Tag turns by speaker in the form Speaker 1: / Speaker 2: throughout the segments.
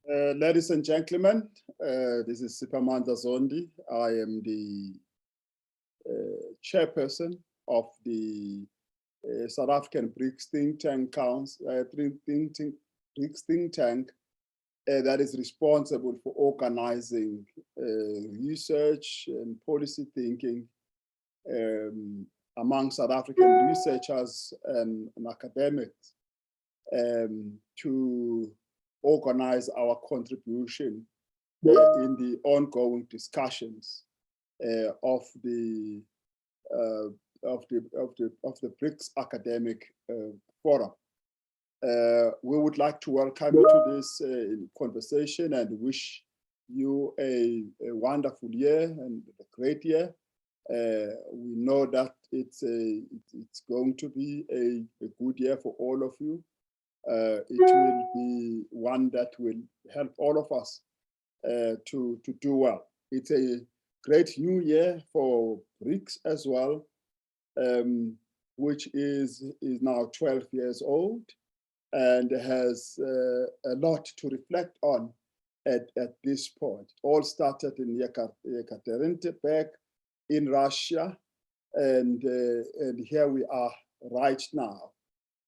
Speaker 1: Ladies and gentlemen, this is Sipamandla Zondi. I am the chairperson of the South African BRICS Think Tank Council, BRICS Think Tank that is responsible for organizing research and policy thinking among South African researchers and academics to organize our contribution in the ongoing discussions of the BRICS Academic Forum. We would like to welcome you to this conversation and wish you a wonderful year and a great year. We know that it's going to be a good year for all of you. It will be one that will help all of us to do well. It's a great new year for BRICS as well, which is now 12 years old and has a lot to reflect on at this point. It all started in Yekaterinburg in Russia, and here we are right now.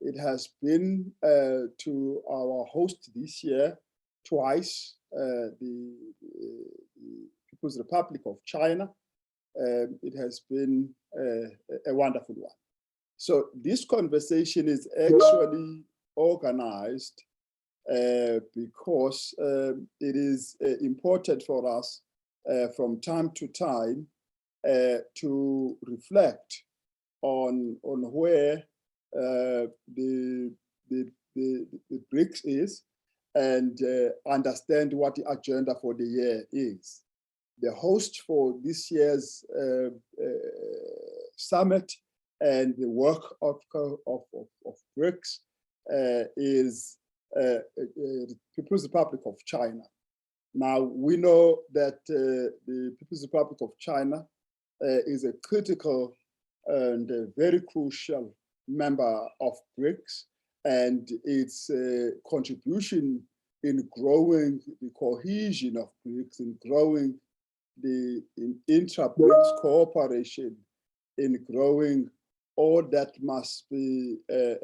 Speaker 1: It has been to our host this year twice, the People's Republic of China. It has been a wonderful one. So this conversation is actually organized because it is important for us from time to time to reflect on where the BRICS is and understand what the agenda for the year is. The host for this year's summit and the work of BRICS is People's Republic of China. Now, we know that the People's Republic of China is a critical and a very crucial member of BRICS, and its contribution in growing the cohesion of BRICS, in growing the intra-BRICS cooperation, in growing all that must be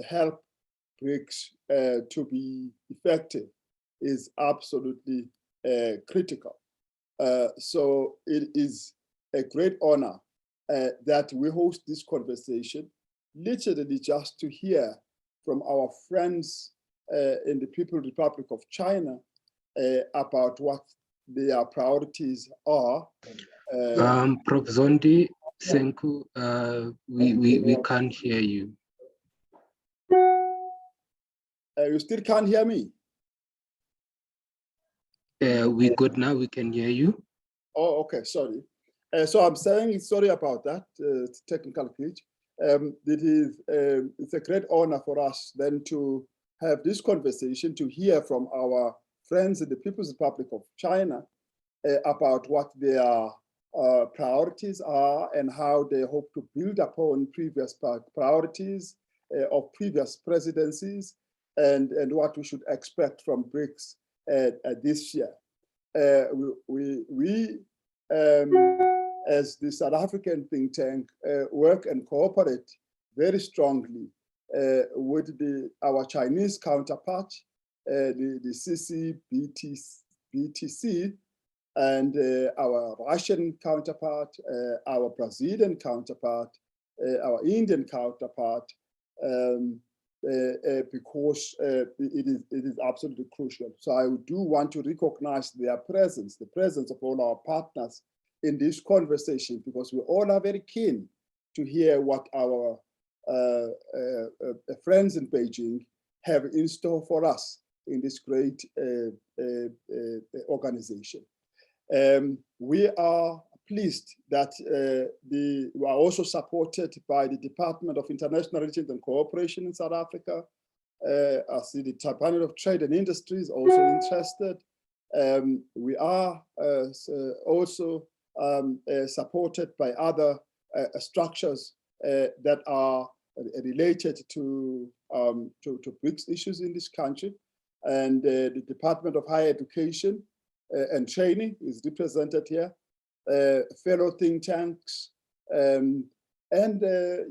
Speaker 1: help BRICS to be effective is absolutely critical. So it is a great honor that we host this conversation, literally just to hear from our friends in the People's Republic of China about what their priorities are.
Speaker 2: Prof. Zondi, Senku, we can't hear you.
Speaker 1: You still can't hear me?
Speaker 2: We good now, we can hear you.
Speaker 1: Oh, okay, sorry. So I'm saying sorry about that, technical glitch. It's a great honor for us then to have this conversation, to hear from our friends in the People's Republic of China about what their priorities are and how they hope to build upon previous priorities of previous presidencies and what we should expect from BRICS this year. We as the South African think tank, work and cooperate very strongly with our Chinese counterpart, the CCBTC, and our Russian counterpart, our Brazilian counterpart, our Indian counterpart, because it is absolutely crucial. So I do want to recognize their presence, the presence of all our partners in this conversation, because we all are very keen to hear what our friends in Beijing have in store for us in this great organization. We are pleased that we are also supported by the Department of International Relations and Cooperation in South Africa. I see the Department of Trade and Industry is also interested. We are also supported by other structures that are related to BRICS issues in this country. and the Department of Higher Education and Training is represented here, fellow think tanks, and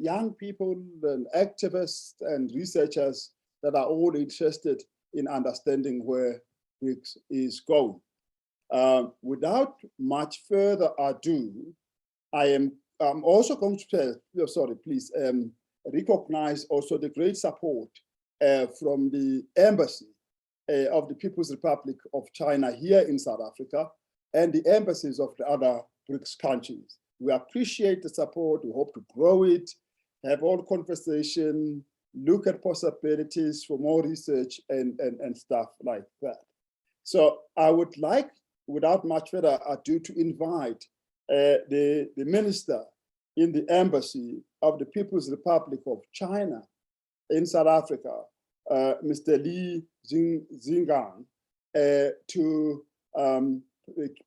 Speaker 1: young people and activists and researchers that are all interested in understanding where BRICS is going. Without much further ado, I'm also going to, recognize also the great support from the Embassy of the People's Republic of China here in South Africa and the embassies of the other BRICS countries. We appreciate the support. We hope to grow it, have all conversation, look at possibilities for more research and stuff like that. So I would like, without much further ado, to invite the minister in the Embassy of the People's Republic of China in South Africa, Mr. Li Xingang, to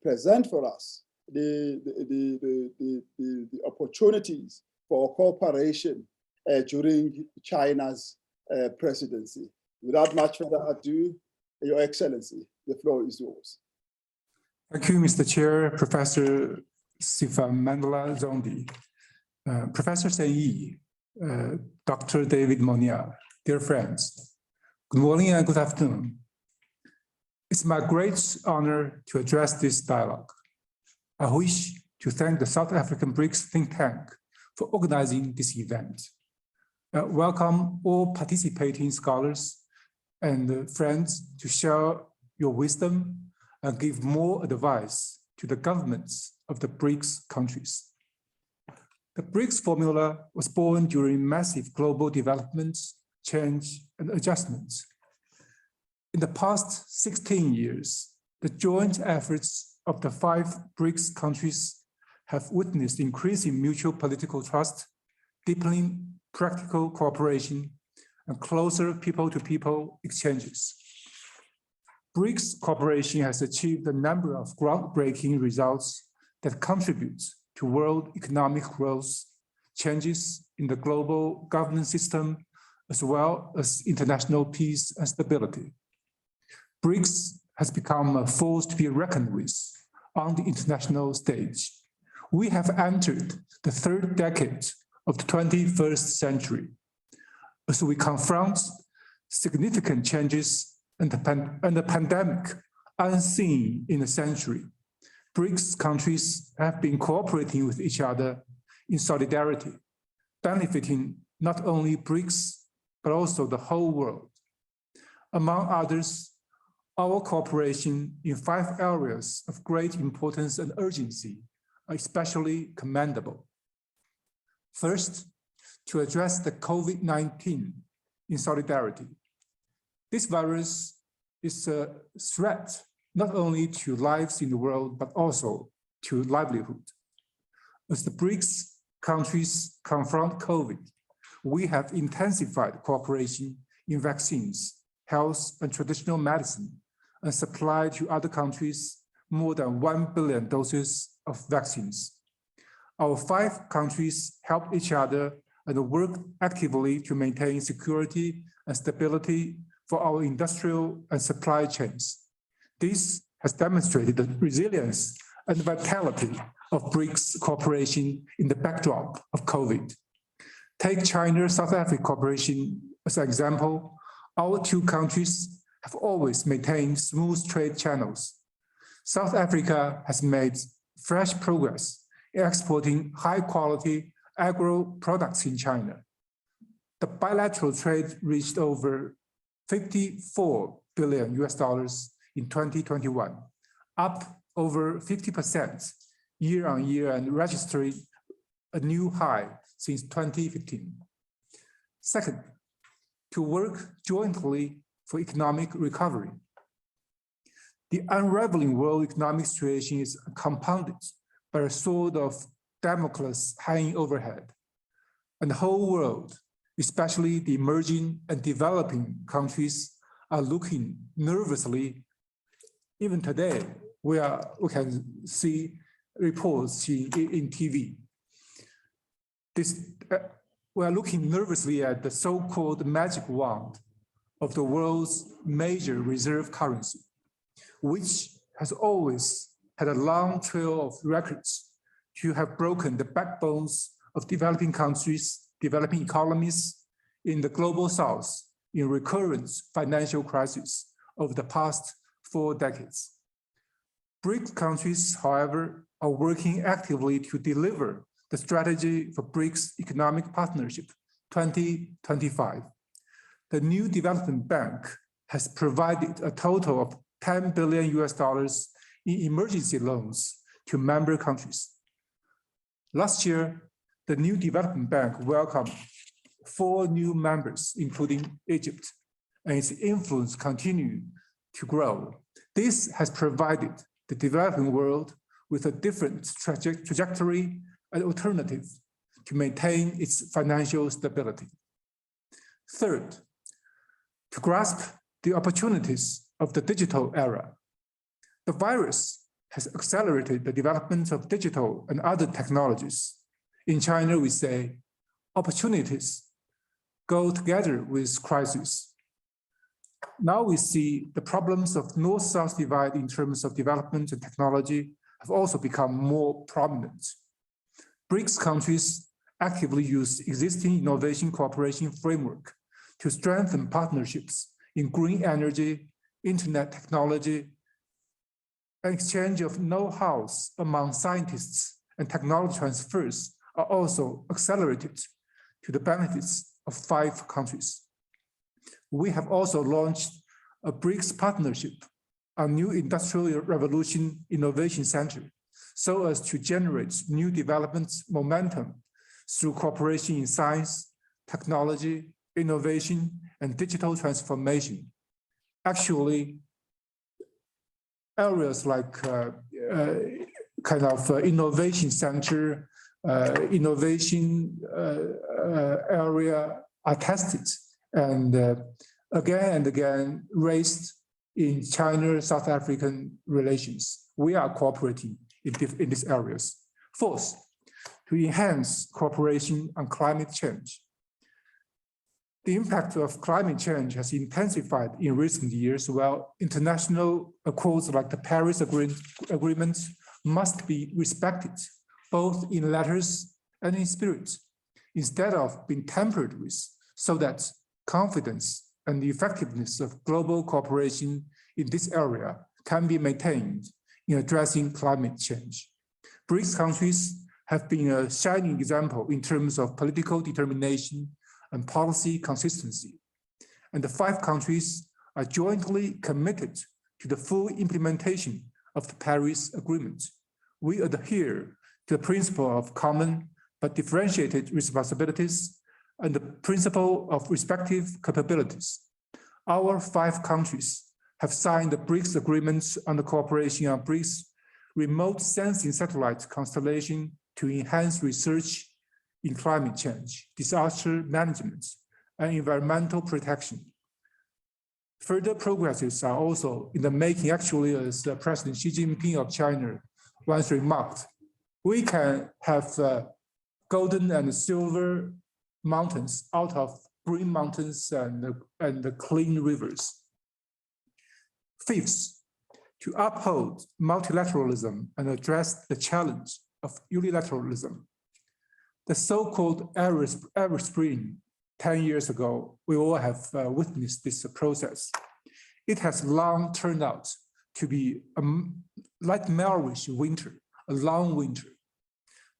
Speaker 1: present for us the opportunities for cooperation during China's presidency. Without much further ado, Your Excellency, the floor is yours.
Speaker 3: Thank you, Mr. Chair, Professor Sifamandla Zondi, Professor Sen Yi, Dr. David Monia, dear friends, good morning and good afternoon. It's my great honor to address this dialogue. I wish to thank the South African BRICS think tank for organizing this event. Welcome all participating scholars and friends to share your wisdom and give more advice to the governments of the BRICS countries. The BRICS formula was born during massive global developments, change, and adjustments. In the past 16 years, the joint efforts of the 5 BRICS countries have witnessed increasing mutual political trust, deepening practical cooperation, and closer people-to-people exchanges. BRICS cooperation has achieved a number of groundbreaking results that contribute to world economic growth, changes in the global governance system, as well as international peace and stability. BRICS has become a force to be reckoned with on the international stage. We have entered the 3rd decade of the 21st century as we confront significant changes and the pandemic unseen in a century. BRICS countries have been cooperating with each other in solidarity, benefiting not only BRICS, but also the whole world. Among others, our cooperation in 5 areas of great importance and urgency are especially commendable. First, to address the COVID-19 in solidarity. This virus is a threat not only to lives in the world, but also to livelihood. As the BRICS countries confront COVID, we have intensified cooperation in vaccines, health, and traditional medicine, and supplied to other countries more than 1 billion doses of vaccines. Our 5 countries help each other and work actively to maintain security and stability for our industrial and supply chains. This has demonstrated the resilience and vitality of BRICS cooperation in the backdrop of COVID. Take China-South Africa cooperation as an example. Our 2 countries have always maintained smooth trade channels. South Africa has made fresh progress in exporting high-quality agro products in China. The bilateral trade reached over $54 billion in 2021, up over 50% year on year and registering a new high since 2015. Second, to work jointly for economic recovery. The unraveling world economic situation is compounded by a sword of Damocles hanging overhead, and the whole world, especially the emerging and developing countries, are looking nervously. Even today, we can see reports in TV. We are looking nervously at the so-called magic wand of the world's major reserve currency, which has always had a long trail of records to have broken the backbones of developing countries, developing economies in the global south in recurrent financial crises over the past 4 decades. BRICS countries, however, are working actively to deliver the strategy for BRICS Economic Partnership 2025. The new development bank has provided a total of $10 billion in emergency loans to member countries. Last year, the new development bank welcomed 4 new members, including Egypt, and its influence continues to grow. This has provided the developing world with a different trajectory and alternative to maintain its financial stability. Third, to grasp the opportunities of the digital era. The virus has accelerated the development of digital and other technologies. In China, we say opportunities go together with crises. Now we see the problems of North-South divide in terms of development and technology have also become more prominent. BRICS countries actively use existing innovation cooperation framework to strengthen partnerships in green energy, internet technology, and exchange of know-hows among scientists and technology transfers are also accelerated to the benefits of 5 countries. We have also launched a BRICS partnership, a new Industrial Revolution Innovation Center, so as to generate new development momentum through cooperation in science, technology, innovation, and digital transformation. Actually, areas like innovation center, innovation area are tested and again raised in China-South African relations. We are cooperating in these areas. Fourth, to enhance cooperation on climate change. The impact of climate change has intensified in recent years, while international accords like the Paris Agreement must be respected, both in letters and in spirit, instead of being tampered with, so that confidence and the effectiveness of global cooperation in this area can be maintained in addressing climate change. BRICS countries have been a shining example in terms of political determination and policy consistency. And the 5 countries are jointly committed to the full implementation of the Paris Agreement. We adhere to the principle of common but differentiated responsibilities and the principle of respective capabilities. Our 5 countries have signed the BRICS agreements on the cooperation on BRICS remote sensing satellite constellation to enhance research in climate change, disaster management, and environmental protection. Further progresses are also in the making. Actually, as President Xi Jinping of China once remarked, we can have golden and silver mountains out of green mountains and the clean rivers. Fifth, to uphold multilateralism and address the challenge of unilateralism. The so-called Arab Spring 10 years ago, we all have witnessed this process. It has long turned out to be a nightmarish winter, a long winter.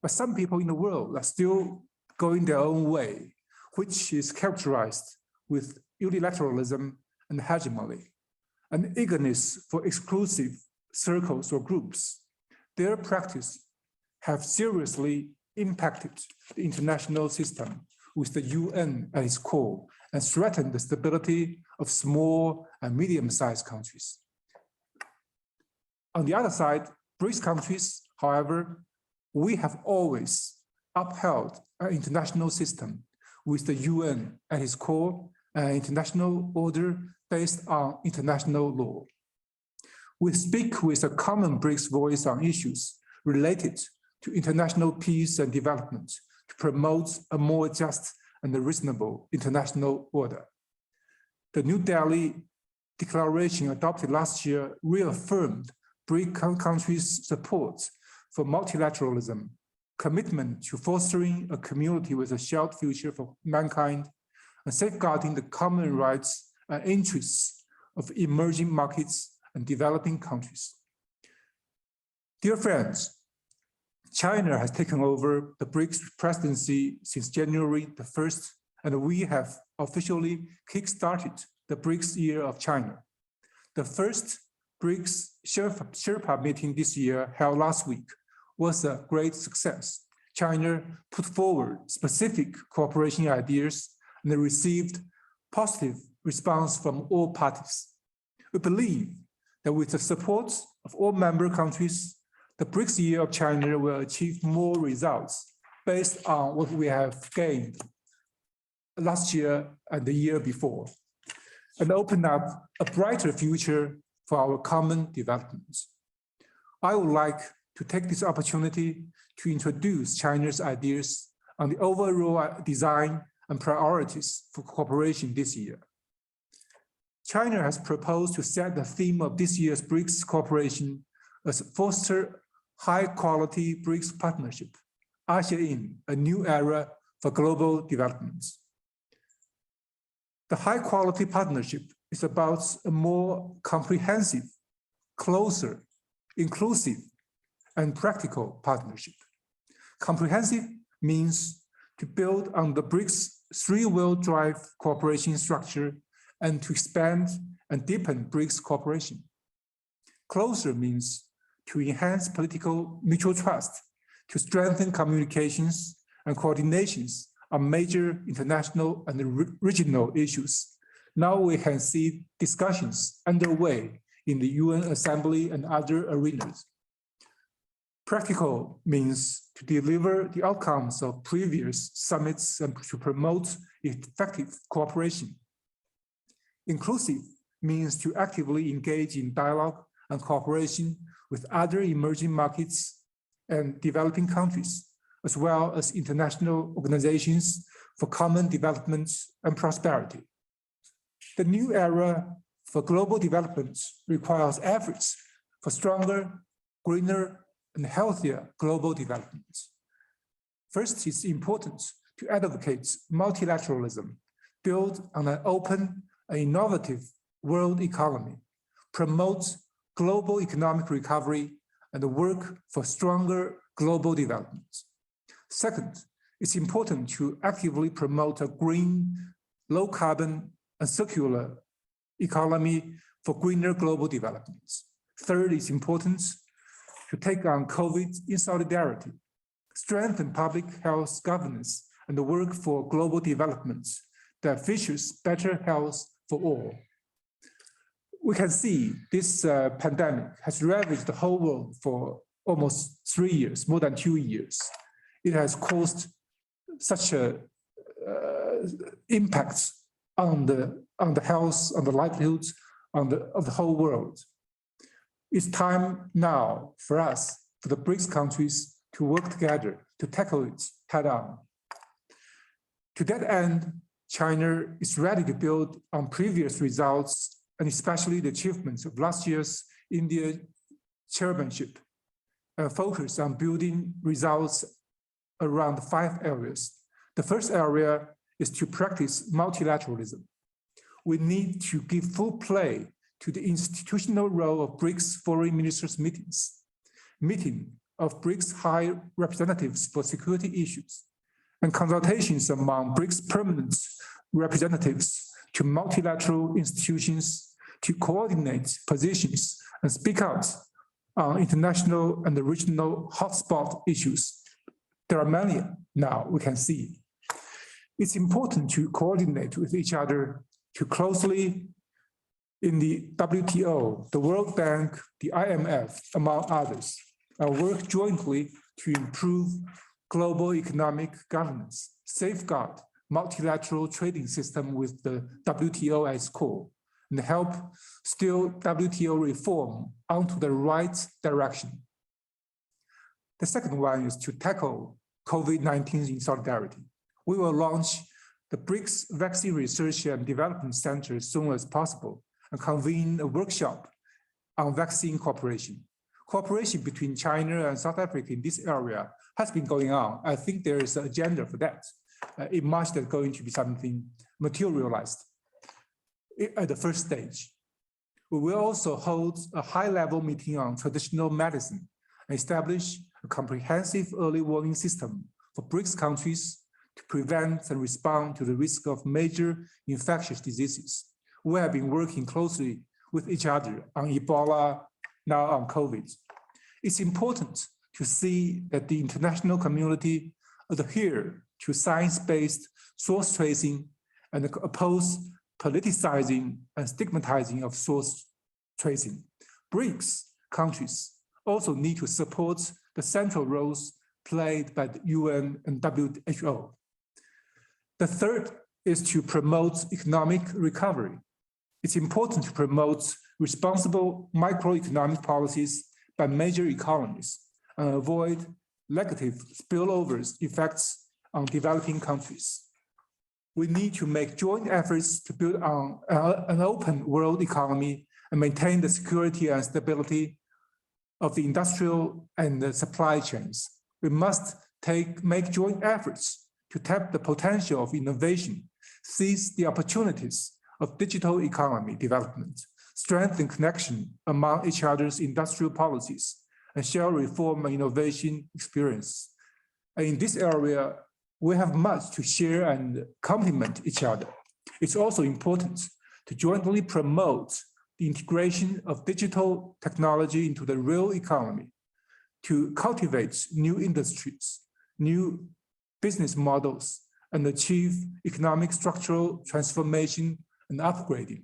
Speaker 3: But some people in the world are still going their own way, which is characterized with unilateralism and hegemony, an eagerness for exclusive circles or groups. Their practice have seriously impacted the international system with the UN at its core and threatened the stability of small and medium-sized countries. On the other side, BRICS countries, however, we have always upheld an international system with the UN at its core and international order based on international law. We speak with a common BRICS voice on issues related to international peace and development to promote a more just and reasonable international order. The New Delhi Declaration adopted last year reaffirmed BRICS countries' support for multilateralism, commitment to fostering a community with a shared future for mankind, and safeguarding the common rights and interests of emerging markets and developing countries. Dear friends, China has taken over the BRICS presidency since January the 1st, and we have officially kick-started the BRICS Year of China. The first BRICS Sherpa meeting this year, held last week, was a great success. China put forward specific cooperation ideas and received positive response from all parties. We believe that with the support of all member countries, the BRICS Year of China will achieve more results based on what we have gained last year and the year before, and open up a brighter future for our common development. I would like to take this opportunity to introduce China's ideas on the overall design and priorities for cooperation this year. China has proposed to set the theme of this year's BRICS cooperation as foster high-quality BRICS partnership, usher in a new era for global development. The high-quality partnership is about a more comprehensive, closer, inclusive, and practical partnership. Comprehensive means to build on the BRICS three-wheel drive cooperation structure and to expand and deepen BRICS cooperation. Closer means to enhance political mutual trust, to strengthen communications and coordinations on major international and regional issues. Now we can see discussions underway in the UN Assembly and other arenas. Practical means to deliver the outcomes of previous summits and to promote effective cooperation. Inclusive means to actively engage in dialogue and cooperation with other emerging markets and developing countries, as well as international organizations for common development and prosperity. The new era for global development requires efforts for stronger, greener, and healthier global development. First, it's important to advocate multilateralism, build on an open and innovative world economy, promote global economic recovery, and work for stronger global development. Second, it's important to actively promote a green, low carbon, and circular economy for greener global development. Third, it's important to take on COVID in solidarity, strengthen public health governance, and work for global development that features better health for all. We can see this pandemic has ravaged the whole world for almost 3 years, more than 2 years. It has caused such a impact on the health, on the livelihoods of the whole world. It's time now for us, for the BRICS countries, to work together to tackle it head on. To that end, China is ready to build on previous results and especially the achievements of last year's India chairmanship, focus on building results around 5 areas. The first area is to practice multilateralism. We need to give full play to the institutional role of BRICS foreign ministers' meeting of BRICS high representatives for security issues, and consultations among BRICS permanent representatives to multilateral institutions to coordinate positions and speak out on international and regional hotspot issues. There are many now we can see. It's important to coordinate with each other to closely in the WTO, the World Bank, the IMF, among others, and work jointly to improve global economic governance, safeguard multilateral trading system with the WTO as core, and help steer WTO reform onto the right direction. The second one is to tackle COVID-19 in solidarity. We will launch the BRICS Vaccine Research and Development Center as soon as possible and convene a workshop on vaccine cooperation. Cooperation between China and South Africa in this area has been going on. I think there is an agenda for that. In March, there's going to be something materialized at the first stage. We will also hold a high-level meeting on traditional medicine and establish a comprehensive early warning system for BRICS countries to prevent and respond to the risk of major infectious diseases. We have been working closely with each other on Ebola, now on COVID. It's important to see that the international community adhere to science-based source tracing and oppose politicizing and stigmatizing of source tracing. BRICS countries also need to support the central roles played by the UN and WHO. The third is to promote economic recovery. It's important to promote responsible microeconomic policies by major economies and avoid negative spillovers effects on developing countries. We need to make joint efforts to build on an open world economy and maintain the security and stability of the industrial and the supply chains. We must make joint efforts to tap the potential of innovation, seize the opportunities of digital economy development, strengthen connection among each other's industrial policies, and share reform and innovation experience. And in this area, we have much to share and complement each other. It's also important to jointly promote the integration of digital technology into the real economy, to cultivate new industries, new business models, and achieve economic structural transformation and upgrading.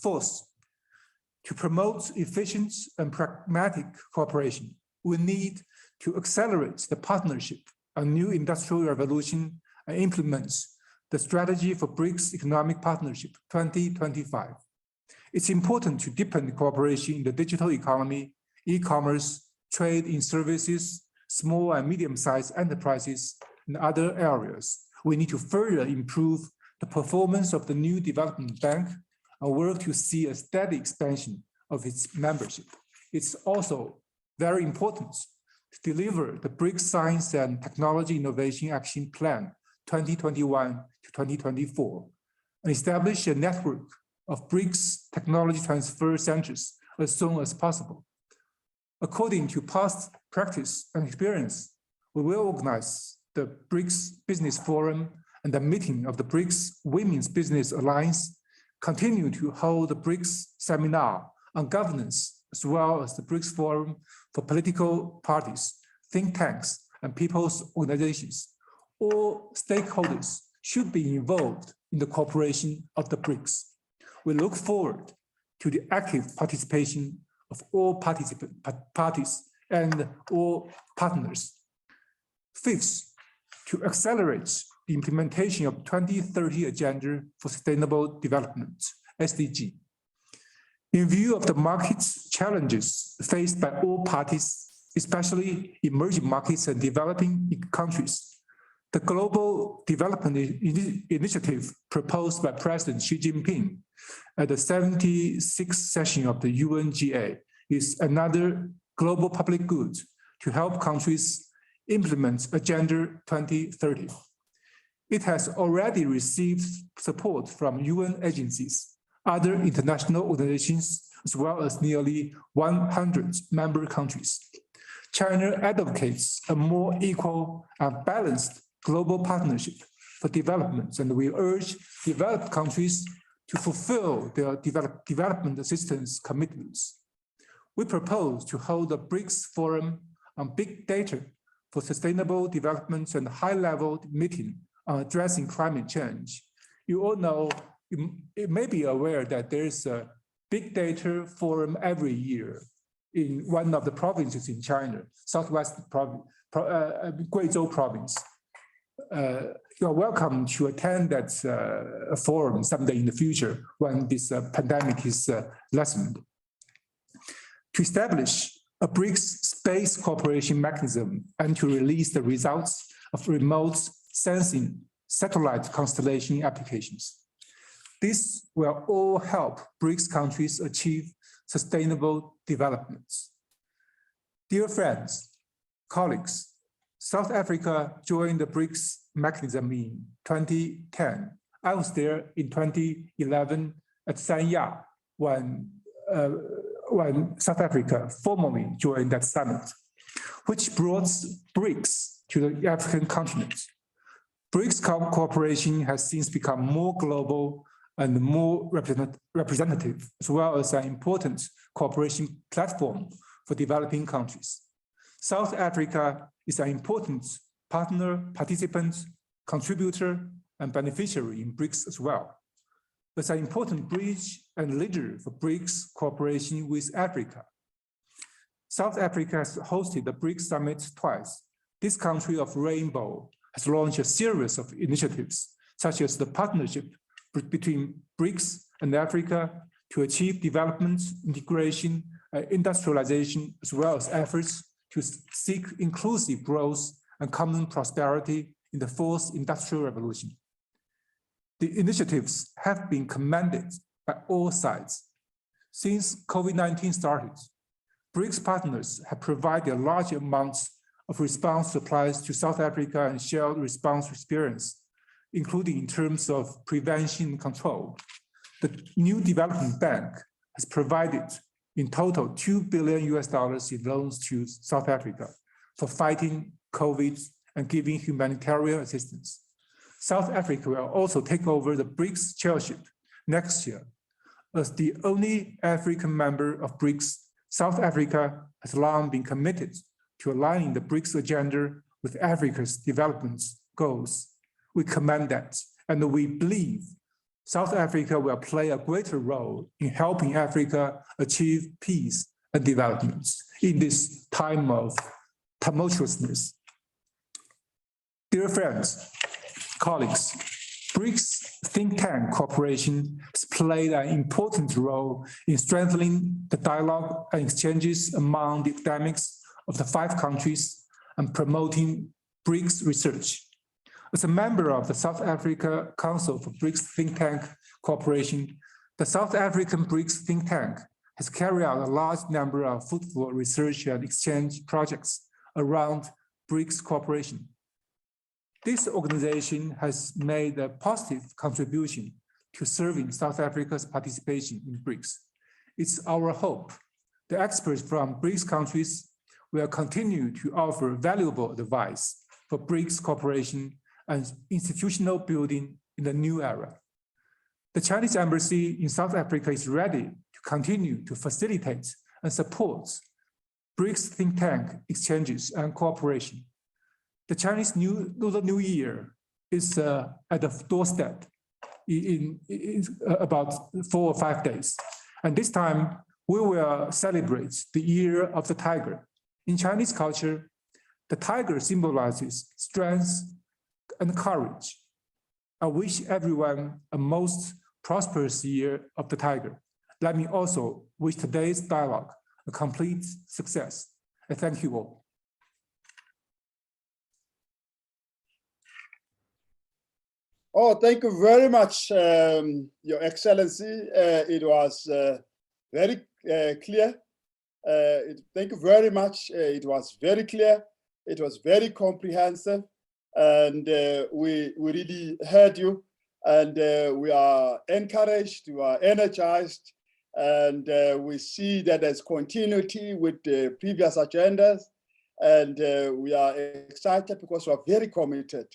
Speaker 3: Fourth, to promote efficient and pragmatic cooperation, we need to accelerate the partnership on new industrial revolution and implement the strategy for BRICS Economic Partnership 2025. It's important to deepen cooperation in the digital economy, e-commerce, trade in services, small and medium-sized enterprises, and other areas. We need to further improve the performance of the new development bank and work to see a steady expansion of its membership. It's also very important to deliver the BRICS Science and Technology Innovation Action Plan 2021 to 2024 and establish a network of BRICS technology transfer centers as soon as possible. According to past practice and experience, we will organize the BRICS Business Forum and the meeting of the BRICS Women's Business Alliance, continue to hold the BRICS seminar on governance, as well as the BRICS Forum for political parties, think tanks, and people's organizations. All stakeholders should be involved in the cooperation of the BRICS. We look forward to the active participation of all parties and all partners. Fifth, to accelerate the implementation of 2030 Agenda for Sustainable Development, SDG. In view of the market's challenges faced by all parties, especially emerging markets and developing countries, the Global Development Initiative proposed by President Xi Jinping at the 76th session of the UNGA is another global public good to help countries implement Agenda 2030. It has already received support from UN agencies, other international organizations, as well as nearly 100 member countries. China advocates a more equal and balanced global partnership for development, and we urge developed countries to fulfill their development assistance commitments. We propose to hold a BRICS Forum on Big Data for Sustainable Development and high-level meeting on addressing climate change. You all know, you may be aware that there's a Big Data Forum every year in one of the provinces in China, Southwest Guizhou province. You're welcome to attend that forum someday in the future when this pandemic is lessened. To establish a BRICS space cooperation mechanism and to release the results of remote sensing satellite constellation applications. This will all help BRICS countries achieve sustainable development. Dear friends, colleagues, South Africa joined the BRICS mechanism in 2010. I was there in 2011 at Sanya when South Africa formally joined that summit, which brought BRICS to the African continent. BRICS cooperation has since become more global and more representative, as well as an important cooperation platform for developing countries. South Africa is an important partner, participant, contributor, and beneficiary in BRICS as well. It's an important bridge and leader for BRICS cooperation with Africa. South Africa has hosted the BRICS summit twice. This country of rainbow has launched a series of initiatives, such as the partnership between BRICS and Africa to achieve development, integration, industrialization, as well as efforts to seek inclusive growth and common prosperity in the fourth industrial revolution. The initiatives have been commended by all sides. Since COVID-19 started, BRICS partners have provided large amounts of response supplies to South Africa and shared response experience, including in terms of prevention and control. The new development bank has provided in total $2 billion in loans to South Africa for fighting COVID and giving humanitarian assistance. South Africa will also take over the BRICS chairship next year. As the only African member of BRICS, South Africa has long been committed to aligning the BRICS agenda with Africa's development goals. We commend that, and we believe South Africa will play a greater role in helping Africa achieve peace and development in this time of tumultuousness. Dear friends, colleagues, BRICS think tank cooperation has played an important role in strengthening the dialogue and exchanges among the academics of the 5 countries and promoting BRICS research. As a member of the South Africa Council for BRICS Think Tank Cooperation, the South African BRICS Think Tank has carried out a large number of fruitful research and exchange projects around BRICS cooperation. This organization has made a positive contribution to serving South Africa's participation in BRICS. It's our hope the experts from BRICS countries will continue to offer valuable advice for BRICS cooperation and institutional building in the new era. The Chinese embassy in South Africa is ready to continue to facilitate and support BRICS think tank exchanges and cooperation. The Chinese Lunar New Year is at the doorstep in about 4 or 5 days. And this time, we will celebrate the Year of the Tiger. In Chinese culture, the tiger symbolizes strength and courage. I wish everyone a most prosperous Year of the Tiger. Let me also wish today's dialogue a complete success. I thank you all.
Speaker 1: Oh, thank you very much, Your Excellency. It was very clear. Thank you very much. It was very clear. It was very comprehensive. And we really heard you. And we are encouraged, we are energized. And we see that there's continuity with the previous agendas. And we are excited because we are very committed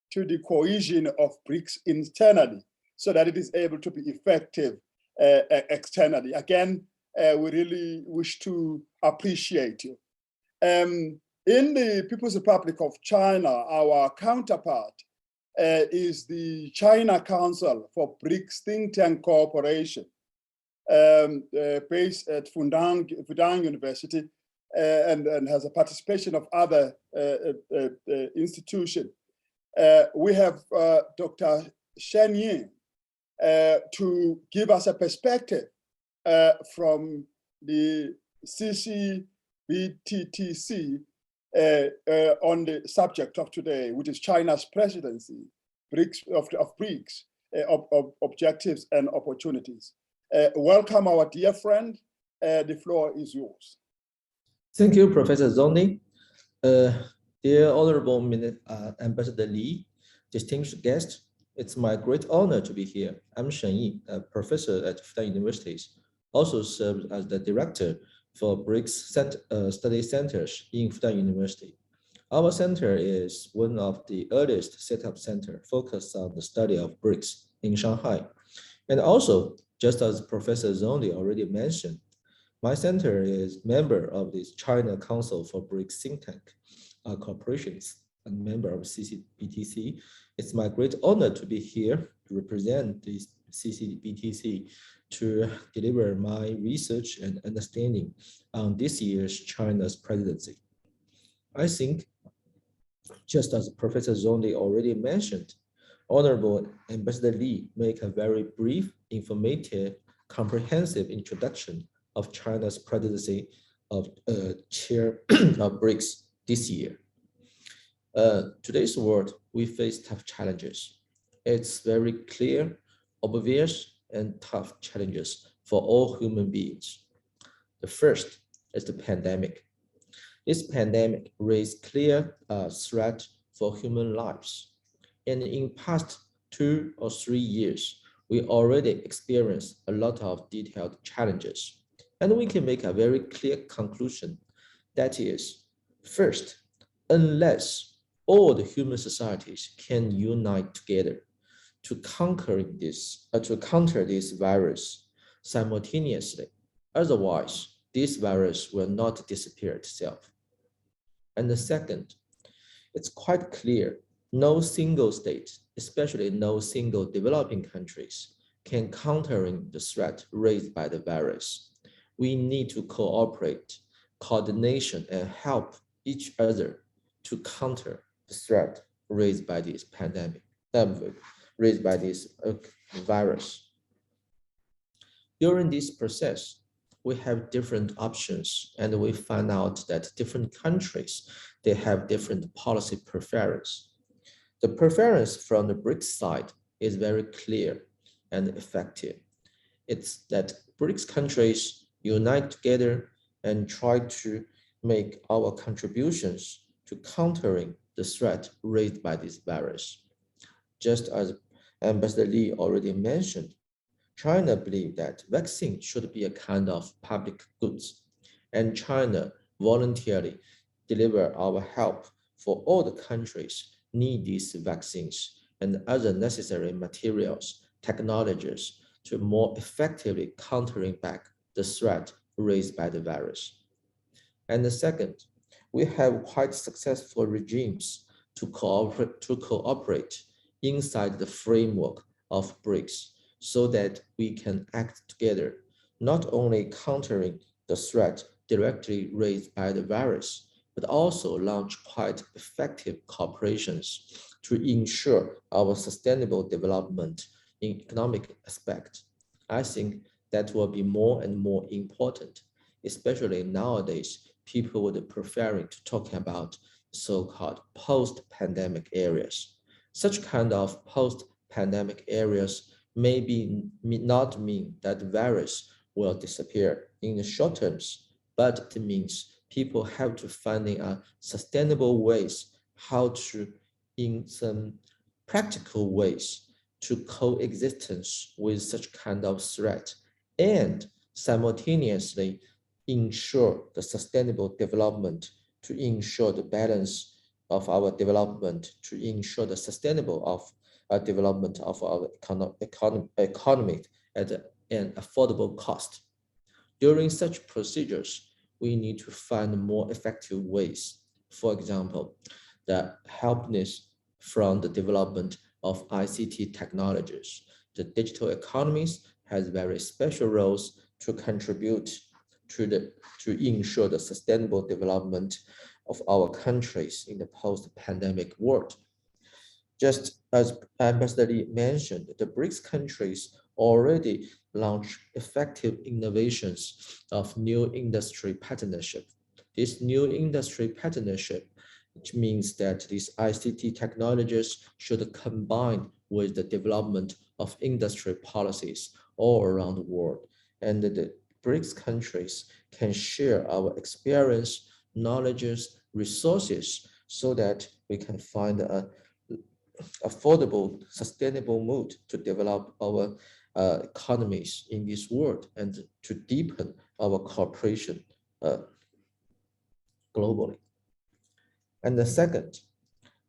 Speaker 1: to the cohesion of BRICS internally so that it is able to be effective externally. Again, we really wish to appreciate you. In the People's Republic of China, our counterpart is the China Council for BRICS Think Tank Cooperation, based at Fudan University, and has a participation of other institutions. We have Dr. Shen Ying to give us a perspective from the CCBTTC on the subject of today, which is China's presidency BRICS objectives and opportunities. Welcome, our dear friend. The floor is yours.
Speaker 4: Thank you, Professor Zondi. Dear Honorable Ambassador Li, distinguished guests, it's my great honor to be here. I'm Shen Yi, a professor at Fudan University, also serves as the director for BRICS study centers in Fudan University. Our center is one of the earliest set-up center focused on the study of BRICS in Shanghai. And also, just as Professor Zondi already mentioned, my center is member of this China Council for BRICS think tank corporations and member of CCBTC. It's my great honor to be here to represent this CCBTC to deliver my research and understanding on this year's China's presidency. I think, just as Professor Zondi already mentioned, Honorable Ambassador Li make a very brief, informative, comprehensive introduction of China's presidency of chair of BRICS this year. Today's world, we face tough challenges. It's very clear, obvious, and tough challenges for all human beings. The first is the pandemic. This pandemic raised clear threat for human lives. And in past 2 or 3 years, we already experienced a lot of detailed challenges. And we can make a very clear conclusion. That is, first, unless all the human societies can unite together to counter this virus simultaneously, otherwise, this virus will not disappear itself. And the second, it's quite clear, no single state, especially no single developing countries, can counter the threat raised by the virus. We need to cooperate, coordination, and help each other to counter the threat raised by this pandemic, raised by this virus. During this process, we have different options, and we find out that different countries, they have different policy preference. The preference from the BRICS side is very clear and effective. It's that BRICS countries unite together and try to make our contributions to countering the threat raised by this virus. Just as Ambassador Li already mentioned, China believes that vaccine should be a kind of public goods, and China voluntarily deliver our help for all the countries need these vaccines and other necessary materials, technologies to more effectively countering back the threat raised by the virus. And the second, we have quite successful regimes to cooperate inside the framework of BRICS so that we can act together, not only countering the threat directly raised by the virus, but also launch quite effective cooperations to ensure our sustainable development in economic aspect. I think that will be more and more important, especially nowadays, people would preferring to talk about so-called post-pandemic areas. Such kind of post-pandemic areas may not mean that virus will disappear in the short terms, but it means people have to find sustainable ways how to, in some practical ways, to coexistence with such kind of threat and simultaneously ensure the sustainable development, to ensure the balance of our development, to ensure the sustainable development of our economy at an affordable cost. During such procedures, we need to find more effective ways. For example, the helpness from the development of ICT technologies. The digital economies has very special roles to contribute to ensure the sustainable development of our countries in the post-pandemic world. Just as Ambassador Li mentioned, the BRICS countries already launched effective innovations of new industry partnership. This new industry partnership which means that these ICT technologies should combine with the development of industry policies all around the world. And the BRICS countries can share our experience, knowledges, resources, so that we can find a affordable, sustainable mode to develop our economies in this world and to deepen our cooperation globally. And the second,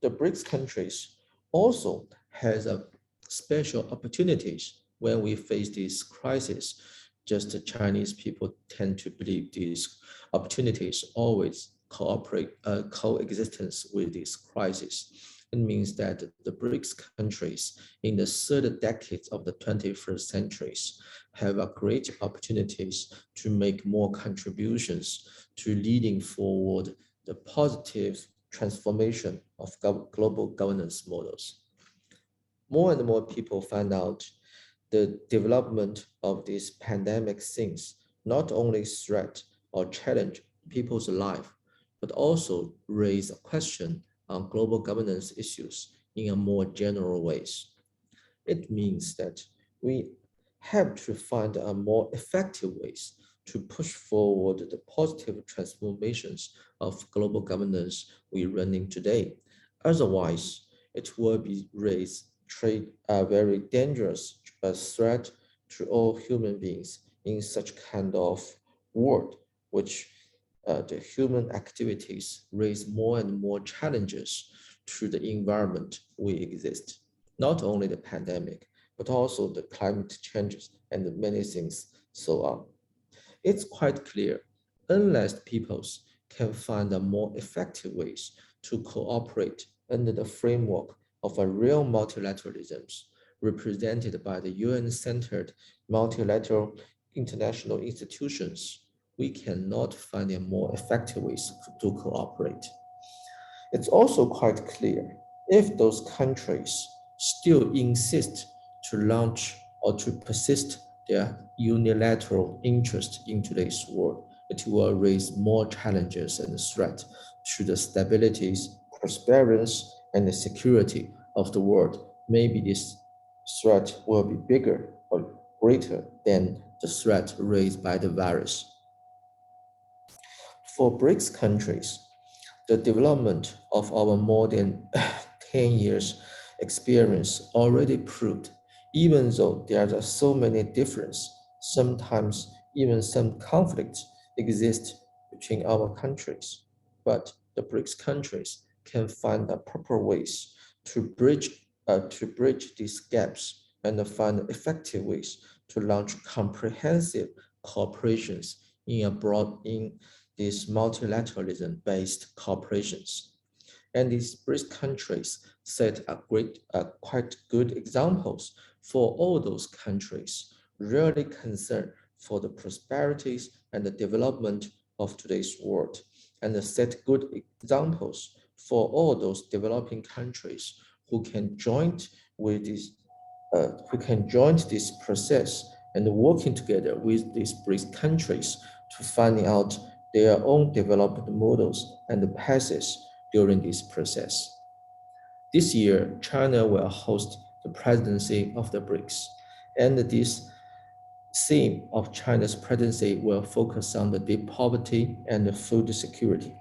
Speaker 4: the BRICS countries also has a special opportunities when we face this crisis. Just the Chinese people tend to believe these opportunities always coexistence with this crisis. It means that the BRICS countries in the third decades of the 21st centuries have a great opportunities to make more contributions to leading forward the positive transformation of global governance models. More and more people find out the development of these pandemic things not only threat or challenge people's life, but also raise a question on global governance issues in a more general ways. It means that we have to find a more effective ways to push forward the positive transformations of global governance we're running today. Otherwise, it will be raise a very dangerous threat to all human beings in such kind of world, which the human activities raise more and more challenges to the environment we exist. Not only the pandemic, but also the climate changes and many things so on. It's quite clear, unless peoples can find a more effective ways to cooperate under the framework of a real multilateralism represented by the UN-centered multilateral international institutions, we cannot find a more effective ways to cooperate. It's also quite clear, if those countries still insist to launch or to persist their unilateral interest in today's world, it will raise more challenges and threats to the stability, prosperity, and the security of the world. Maybe this threat will be bigger or greater than the threat raised by the virus. For BRICS countries, the development of our more than 10 years experience already proved, even though there are so many differences, sometimes even some conflicts exist between our countries, but the BRICS countries can find the proper ways to bridge these gaps and find effective ways to launch comprehensive cooperations in these multilateralism-based cooperations. And these BRICS countries set quite good examples for all those countries really concerned for the prosperities and the development of today's world, and set good examples for all those developing countries who can join with this, this process and working together with these BRICS countries to finding out their own development models and paths during this process. This year, China will host the presidency of the BRICS, and this theme of China's presidency will focus on the deep poverty and the food security.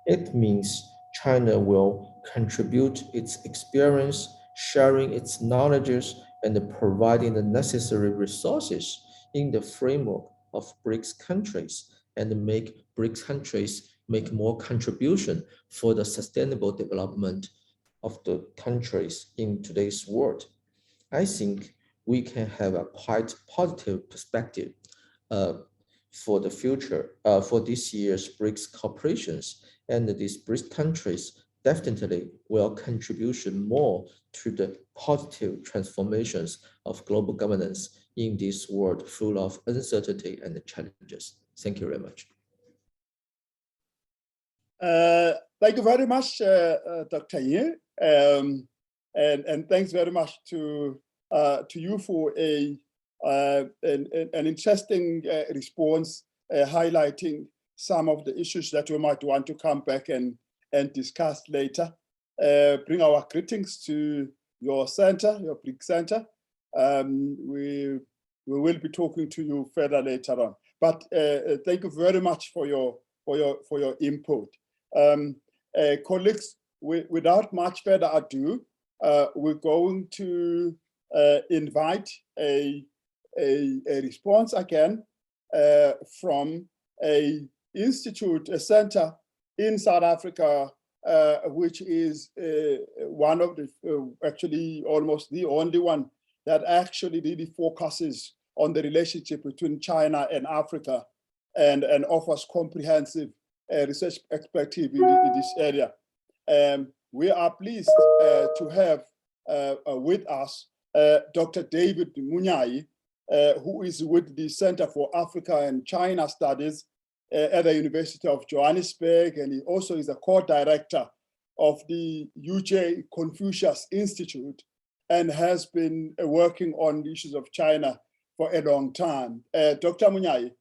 Speaker 4: It means China will contribute its experience, sharing its knowledge, and providing the necessary resources in the framework of BRICS countries, and make BRICS countries make more contribution for the sustainable development of the countries in today's world. I think we can have a quite positive perspective for the future, for this year's BRICS cooperations, and these BRICS countries definitely will contribution more to the positive transformations of global governance in this world full of uncertainty and challenges. Thank you very much.
Speaker 1: Thank you very much, Dr. Ye, and thanks very much to you for an interesting response, highlighting some of the issues that we might want to come back and and discuss later. Bring our greetings to your center, your BRICS Center. We will be talking to you further later on. But thank you very much for your input. Colleagues, without much further ado, we're going to invite a response again from a institute, a center in South Africa, which is one of the, actually almost the only one that actually really focuses on the relationship between China and Africa and offers comprehensive research perspective in this area. We are pleased to have with us Dr. David Munyai, who is with the Center for Africa and China Studies at the University of Johannesburg, and he also is a co-director of the UJ Confucius Institute and has been working on the issues of China for a long time. Dr. Munyai,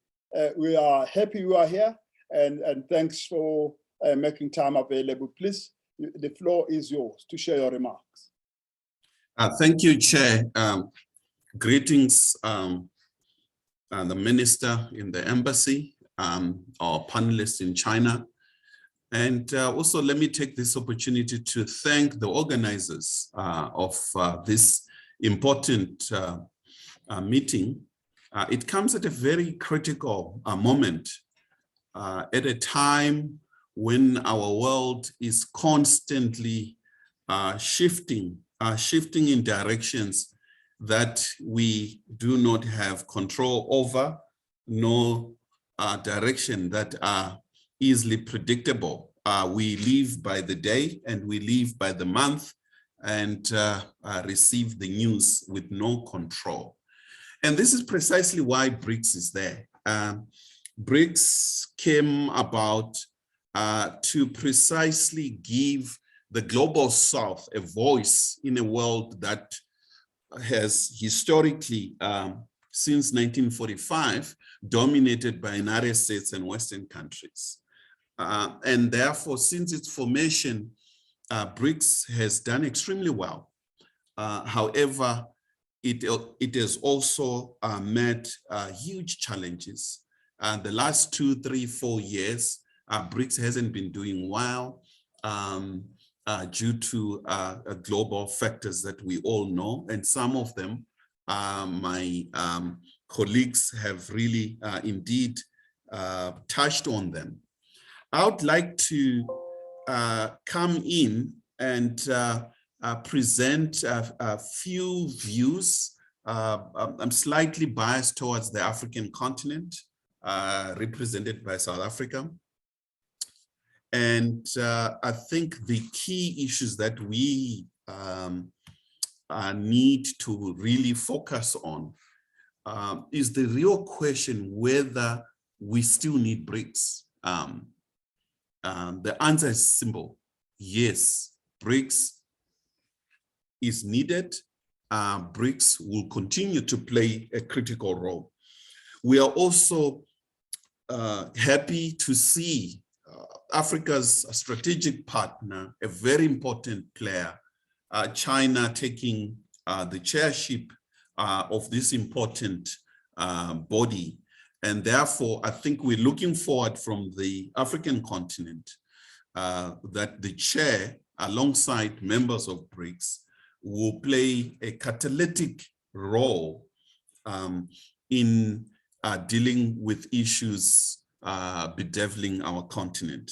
Speaker 1: we are happy you are here, and thanks for making time available. Please, the floor is yours to share your remarks.
Speaker 5: Thank you, Chair. Greetings, the Minister in the Embassy, our panelists in China. And also let me take this opportunity to thank the organizers of this important meeting. It comes at a very critical moment, at a time when our world is constantly shifting in directions that we do not have control over, nor direction that are easily predictable. We live by the day and we live by the month and receive the news with no control. And this is precisely why BRICS is there. BRICS came about to precisely give the global South a voice in a world that has historically, since 1945, dominated by United States and Western countries. And therefore, since its formation, BRICS has done extremely well. However, it has also met huge challenges. The last 2, 3, 4 years, BRICS hasn't been doing well due to global factors that we all know, and some of them my colleagues have really indeed touched on them. I would like to come in and present a few views. I'm slightly biased towards the African continent, represented by South Africa. And I think the key issues that we need to really focus on is the real question whether we still need BRICS. The answer is simple. Yes, BRICS is needed. BRICS will continue to play a critical role. We are also happy to see Africa's strategic partner, a very important player, China taking the chairship of this important body. And therefore, I think we're looking forward from the African continent that the chair, alongside members of BRICS, will play a catalytic role in dealing with issues bedeviling our continent.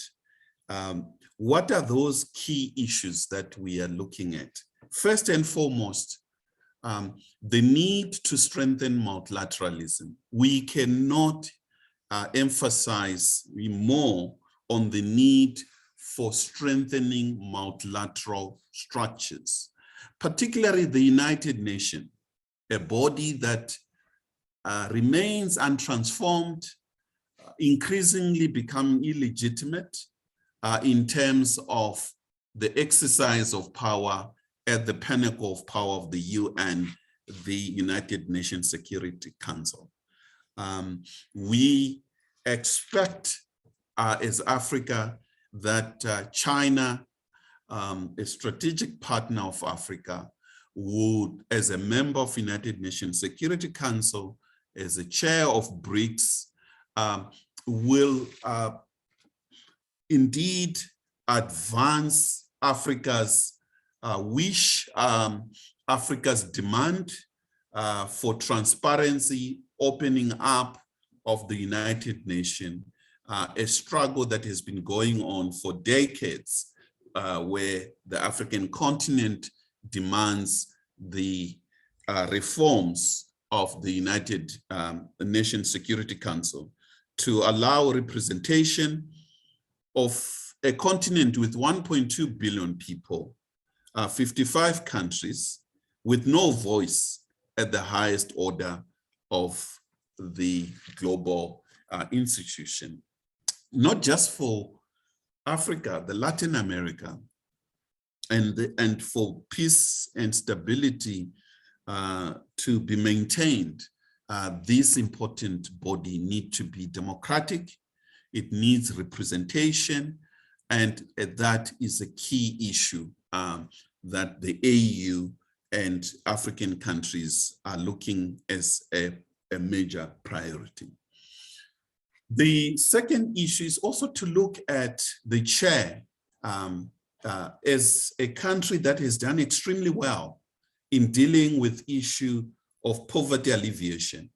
Speaker 5: What are those key issues that we are looking at? First and foremost, the need to strengthen multilateralism. We cannot emphasize more on the need for strengthening multilateral structures, particularly the United Nations, a body that remains untransformed, increasingly become illegitimate in terms of the exercise of power at the pinnacle of power of the UN, the United Nations Security Council. We expect as Africa that China, a strategic partner of Africa, would, as a member of United Nations Security Council, as a chair of BRICS, will indeed advance Africa's wish, Africa's demand for transparency, opening up of the United Nations, a struggle that has been going on for decades, where the African continent demands the reforms of the United Nations Security Council to allow representation of a continent with 1.2 billion people, 55 countries, with no voice at the highest order of the global institution. Not just for Africa, the Latin America, and for peace and stability to be maintained, this important body needs to be democratic. It needs representation, and that is a key issue that the AU and African countries are looking as a major priority. The second issue is also to look at the chair as a country that has done extremely well in dealing with issue of poverty alleviation.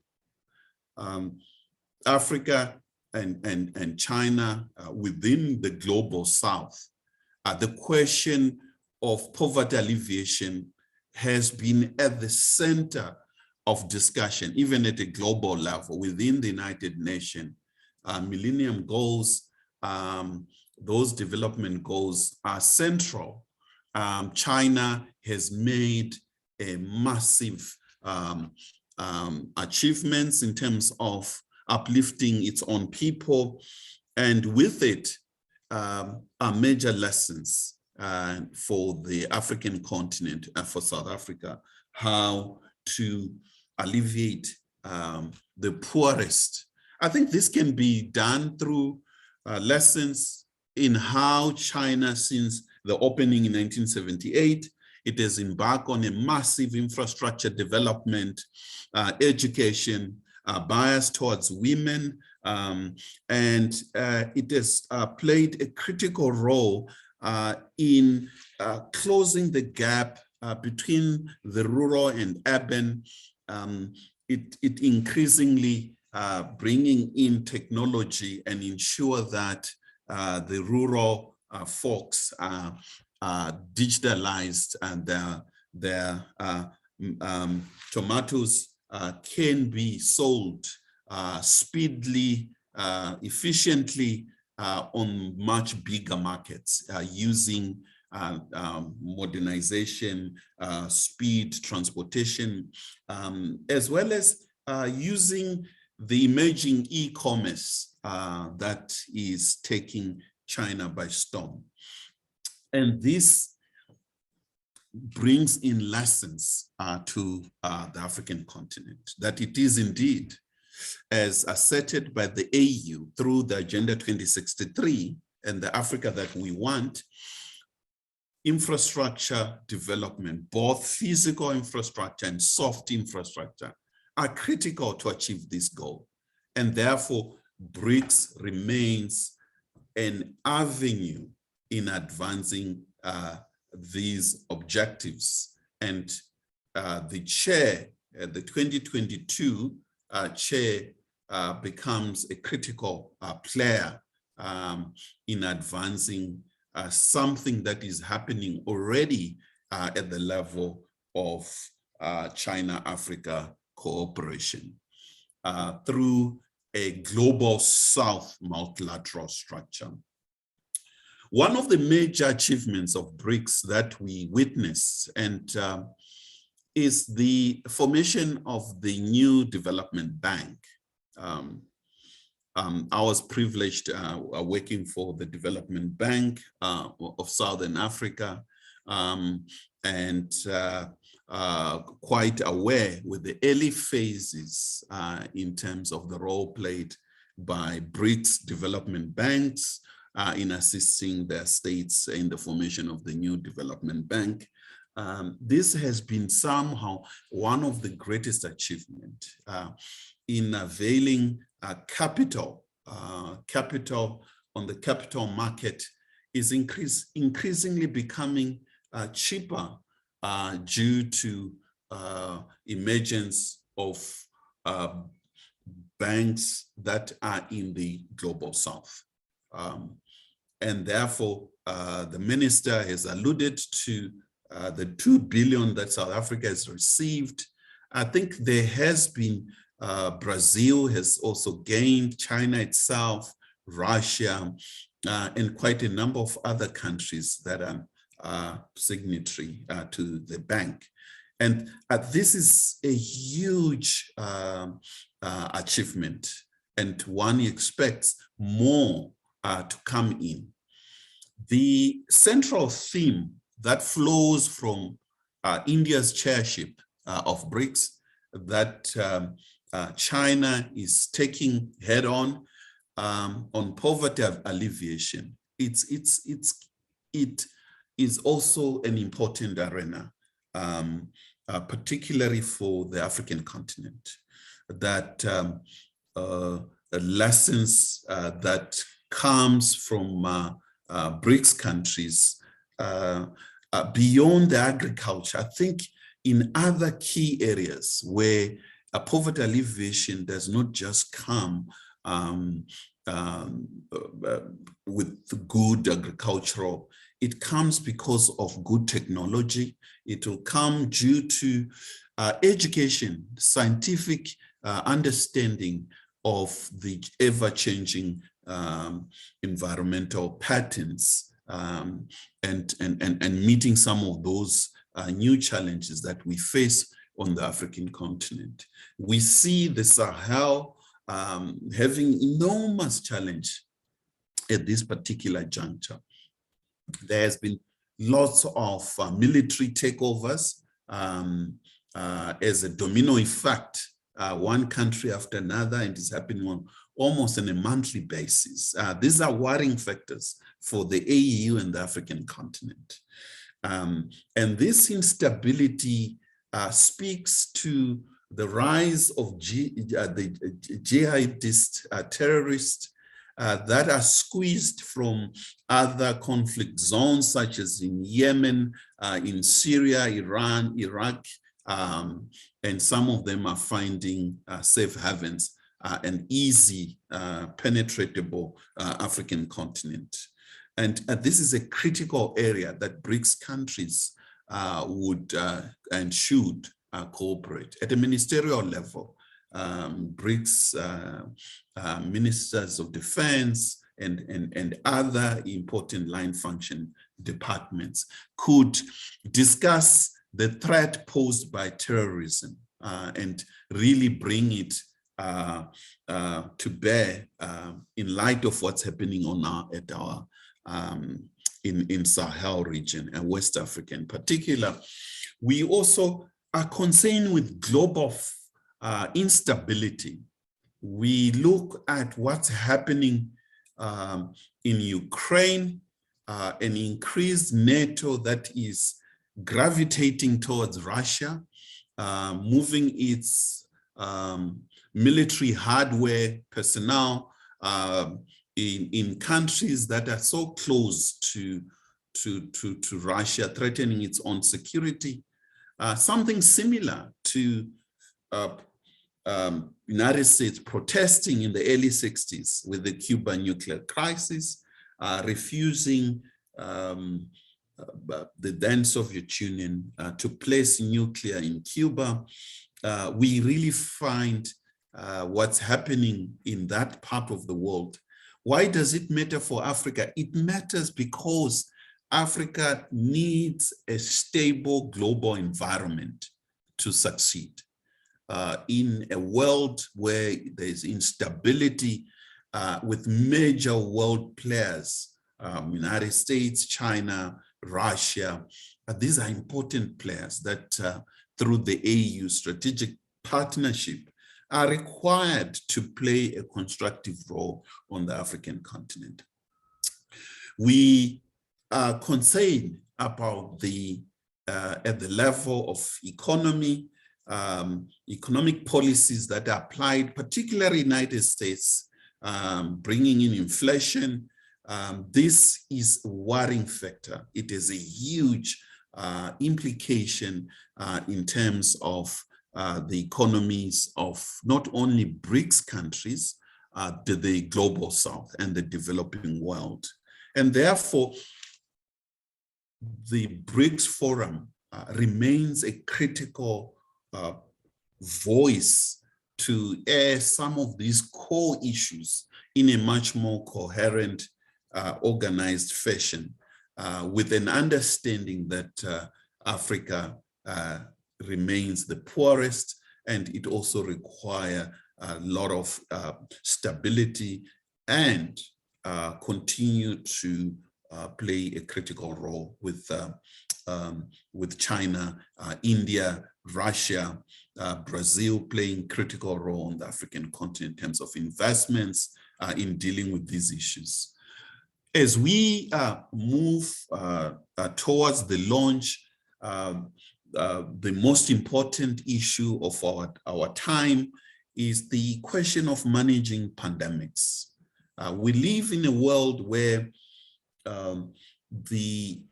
Speaker 5: Africa and China within the global South, the question of poverty alleviation has been at the center of discussion, even at a global level within the United Nations. Millennium Goals, those development goals are central. China has made a massive achievements in terms of uplifting its own people, and with it are major lessons for the African continent and for South Africa, how to alleviate the poorest. I think this can be done through lessons in how China, since the opening in 1978, it has embarked on a massive infrastructure development, education, bias towards women, and it has played a critical role in closing the gap between the rural and urban. It increasingly bringing in technology and ensure that the rural folks are digitalized, and their tomatoes can be sold speedily, efficiently on much bigger markets using modernization, speed, transportation, as well as using the emerging e-commerce that is taking China by storm. And this brings in lessons to the African continent, that it is indeed, as asserted by the AU through the Agenda 2063 and the Africa that we want, infrastructure development, both physical infrastructure and soft infrastructure, are critical to achieve this goal. And therefore, BRICS remains an avenue in advancing these objectives. And the chair, the 2022 chair, becomes a critical player in advancing something that is happening already at the level of China-Africa cooperation through a global South multilateral structure. One of the major achievements of BRICS that we witnessed is the formation of the new development bank. I was privileged working for the Development Bank of Southern Africa, and quite aware with the early phases in terms of the role played by BRICS development banks in assisting their states in the formation of the new development bank. This has been somehow one of the greatest achievements in availing capital. Capital on the capital market is increasingly becoming cheaper due to emergence of banks that are in the global south. And therefore, the minister has alluded to the 2 billion that South Africa has received. I think there has been, Brazil has also gained, China itself, Russia, and quite a number of other countries that are signatory to the bank. And this is a huge achievement, and one expects more to come in. The central theme that flows from India's chairship of BRICS, that China is taking head on poverty alleviation, it is also an important arena, particularly for the African continent, that lessons that comes from BRICS countries beyond the agriculture. I think in other key areas where poverty alleviation does not just come with good agricultural, it comes because of good technology. It will come due to education, scientific understanding of the ever-changing environmental patterns, and meeting some of those new challenges that we face on the African continent. We see the Sahel having enormous challenge at this particular juncture. There has been lots of military takeovers as a domino effect, one country after another, and it's happening on almost on a monthly basis. These are worrying factors for the AU and the African continent. And this instability speaks to the rise of the jihadist terrorists that are squeezed from other conflict zones, such as in Yemen, in Syria, Iran, Iraq, and some of them are finding safe havens and easy, penetratable African continent. And this is a critical area that BRICS countries would and should cooperate. At a ministerial level, BRICS ministers of defense and other important line function departments could discuss the threat posed by terrorism and really bring it to bear in light of what's happening in Sahel region and West Africa in particular. We also are concerned with global instability. We look at what's happening in Ukraine, an increased NATO that is gravitating towards Russia, moving its military hardware personnel in countries that are so close to Russia, threatening its own security. Something similar to United States protesting in the early 60s with the Cuban nuclear crisis, refusing the then Soviet Union to place nuclear in Cuba. We really find what's happening in that part of the world. Why does it matter for Africa? It matters because Africa needs a stable global environment to succeed. In a world where there's instability with major world players, United States, China, Russia, these are important players that through the AU strategic partnership are required to play a constructive role on the African continent. We are concerned about at the level of economy, economic policies that are applied, particularly United States, bringing in inflation. This is a worrying factor. It is a huge implication in terms of the economies of not only BRICS countries, the global South and the developing world. And therefore, the BRICS Forum remains a critical voice to air some of these core issues in a much more coherent, organized fashion, with an understanding that Africa remains the poorest, and it also requires a lot of stability and continue to play a critical role with China, India, Russia, Brazil playing critical role on the African continent in terms of investments in dealing with these issues. As we move towards the launch, the most important issue of our time is the question of managing pandemics. We live in a world where the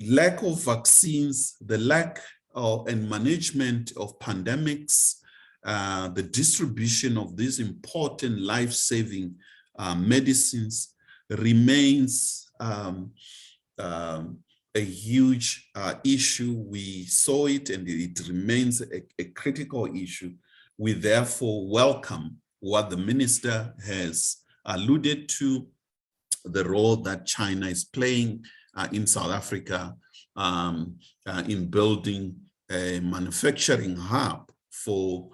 Speaker 5: lack of vaccines, the lack and management of pandemics, the distribution of these important life-saving medicines remains a huge issue. We saw it and it remains a critical issue. We therefore welcome what the minister has alluded to, the role that China is playing in South Africa in building a manufacturing hub for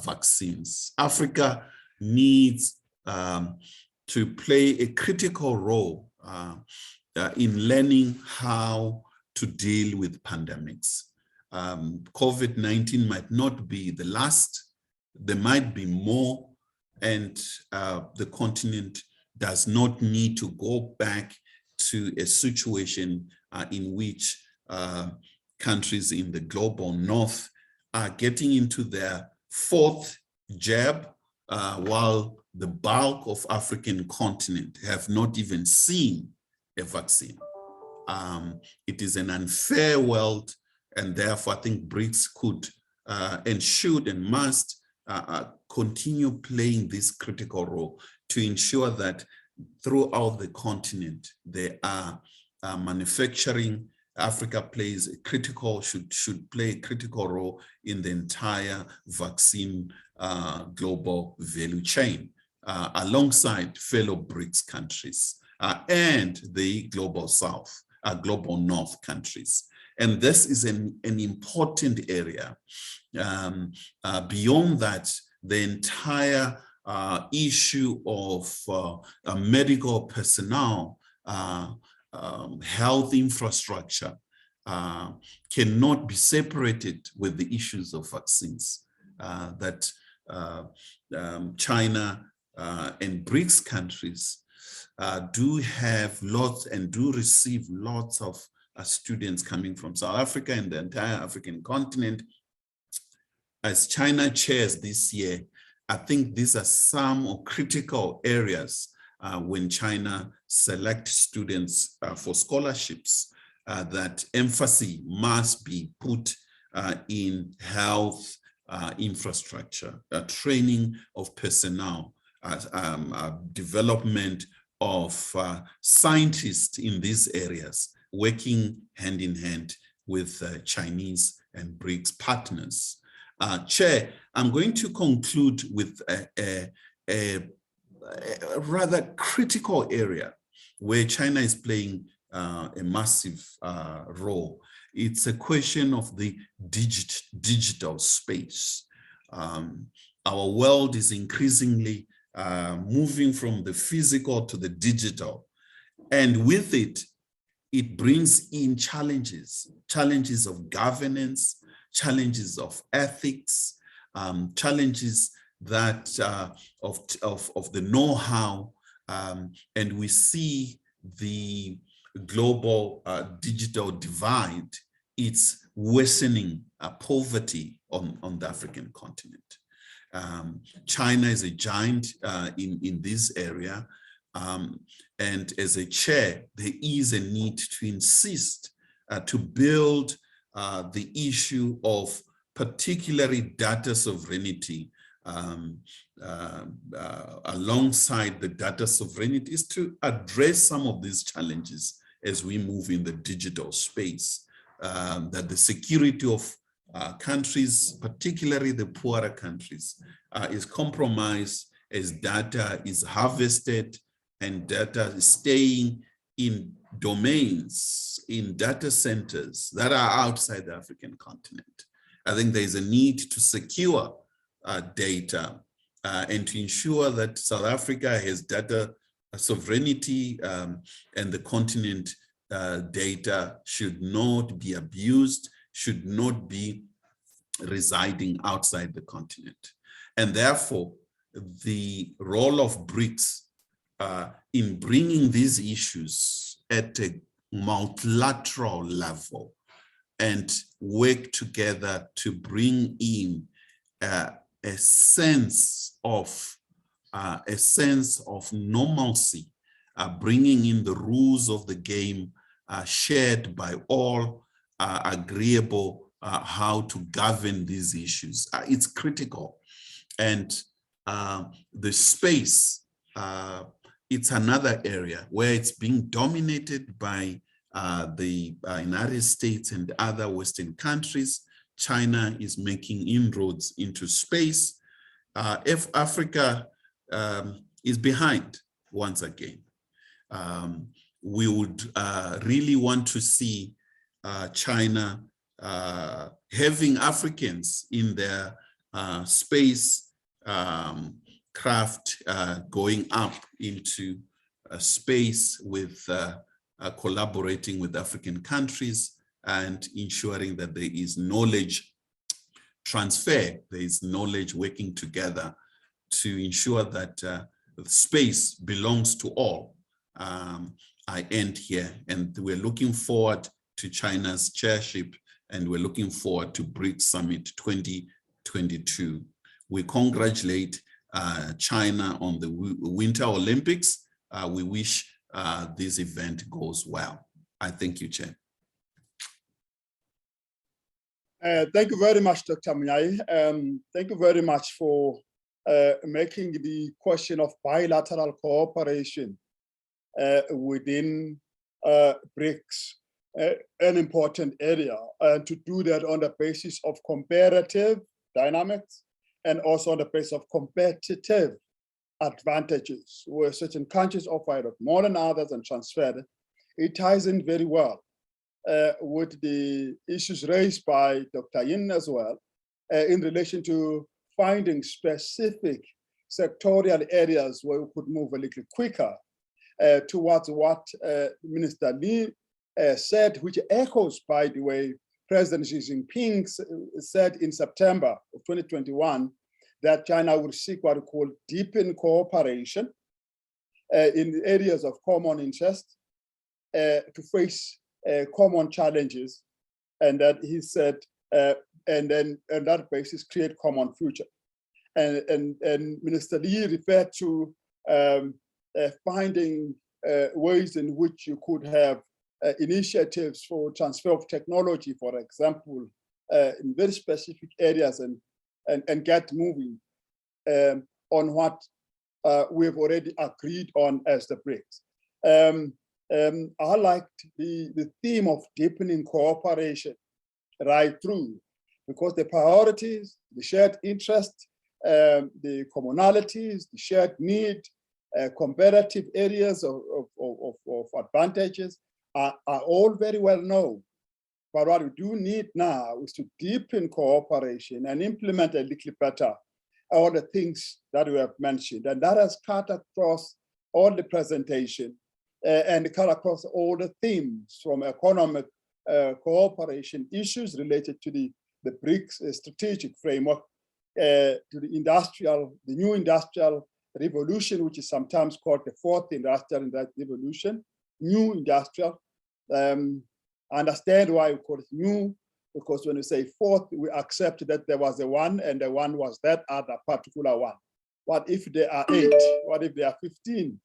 Speaker 5: vaccines. Africa needs to play a critical role in learning how to deal with pandemics. COVID-19 might not be the last, there might be more, and the continent does not need to go back to a situation in which countries in the global north are getting into their fourth jab, while the bulk of African continent have not even seen a vaccine. It is an unfair world, and therefore I think BRICS could and should and must continue playing this critical role to ensure that throughout the continent there are manufacturing. Africa plays a critical, should play a critical role in the entire vaccine global value chain, alongside fellow BRICS countries and the global South, global North countries. And this is an important area. Beyond that, the entire issue of medical personnel, health infrastructure cannot be separated with the issues of vaccines. That China and BRICS countries do have lots and do receive lots of students coming from South Africa and the entire African continent. As China chairs this year, I think these are some critical areas when China selects students for scholarships, that emphasis must be put in health infrastructure, training of personnel, development of scientists in these areas, working hand in hand with Chinese and BRICS partners. Chair, I'm going to conclude with a rather critical area where China is playing a massive role. It's a question of the digital space. Our world is increasingly moving from the physical to the digital. And with it, it brings in challenges of governance, challenges of ethics, challenges that of the know-how, and we see the global digital divide, it's worsening poverty on the African continent. China is a giant in this area. And as a chair, there is a need to insist to build the issue of particularly data sovereignty alongside the data sovereignty is to address some of these challenges as we move in the digital space, that the security of countries, particularly the poorer countries, is compromised as data is harvested and data is staying in domains, in data centers that are outside the African continent. I think there's a need to secure data and to ensure that South Africa has data sovereignty and the continent data should not be abused, should not be residing outside the continent. And therefore, the role of BRICS in bringing these issues at a multilateral level and work together to bring in a sense of normalcy, bringing in the rules of the game shared by all, agreeable how to govern these issues. It's critical. And the space, it's another area where it's being dominated by the United States and other Western countries. China is making inroads into space. If Africa is behind once again, we would really want to see China having Africans in their space craft going up into space with collaborating with African countries and ensuring that there is knowledge transfer, there is knowledge working together to ensure that space belongs to all. I end here, and we're looking forward to China's chairship, and we're looking forward to BRICS Summit 2022. We congratulate China on the Winter Olympics. We wish this event goes well. I thank you, Chair.
Speaker 1: Thank you very much, Dr. Mnyai. Thank you very much for making the question of bilateral cooperation within BRICS an important area, and to do that on the basis of comparative dynamics and also on the basis of competitive advantages, where certain countries offer it more than others and transfer. It ties in very well with the issues raised by Dr. Yin as well in relation to finding specific sectorial areas where we could move a little quicker towards what Minister Lee said, which echoes, by the way, President Xi Jinping said in September of 2021 that China would seek what we call deepened cooperation in areas of common interest to face common challenges, and that he said, and then on that basis create common future. And Minister Lee referred to finding ways in which you could have initiatives for transfer of technology, for example, in very specific areas, and get moving on what we've already agreed on as the BRICS. I liked the theme of deepening cooperation right through, because the priorities, the shared interest, the commonalities, the shared need, comparative areas of advantages are all very well known. But what we do need now is to deepen cooperation and implement a little better all the things that we have mentioned. And that has cut across all the presentation and cut across all the themes, from economic cooperation issues related to the BRICS strategic framework, to the new industrial revolution, which is sometimes called the fourth industrial revolution, new industrial. I understand why we call it new, because when we say fourth, we accept that there was a one and the one was that other particular one. What if there are 8? What if there are 15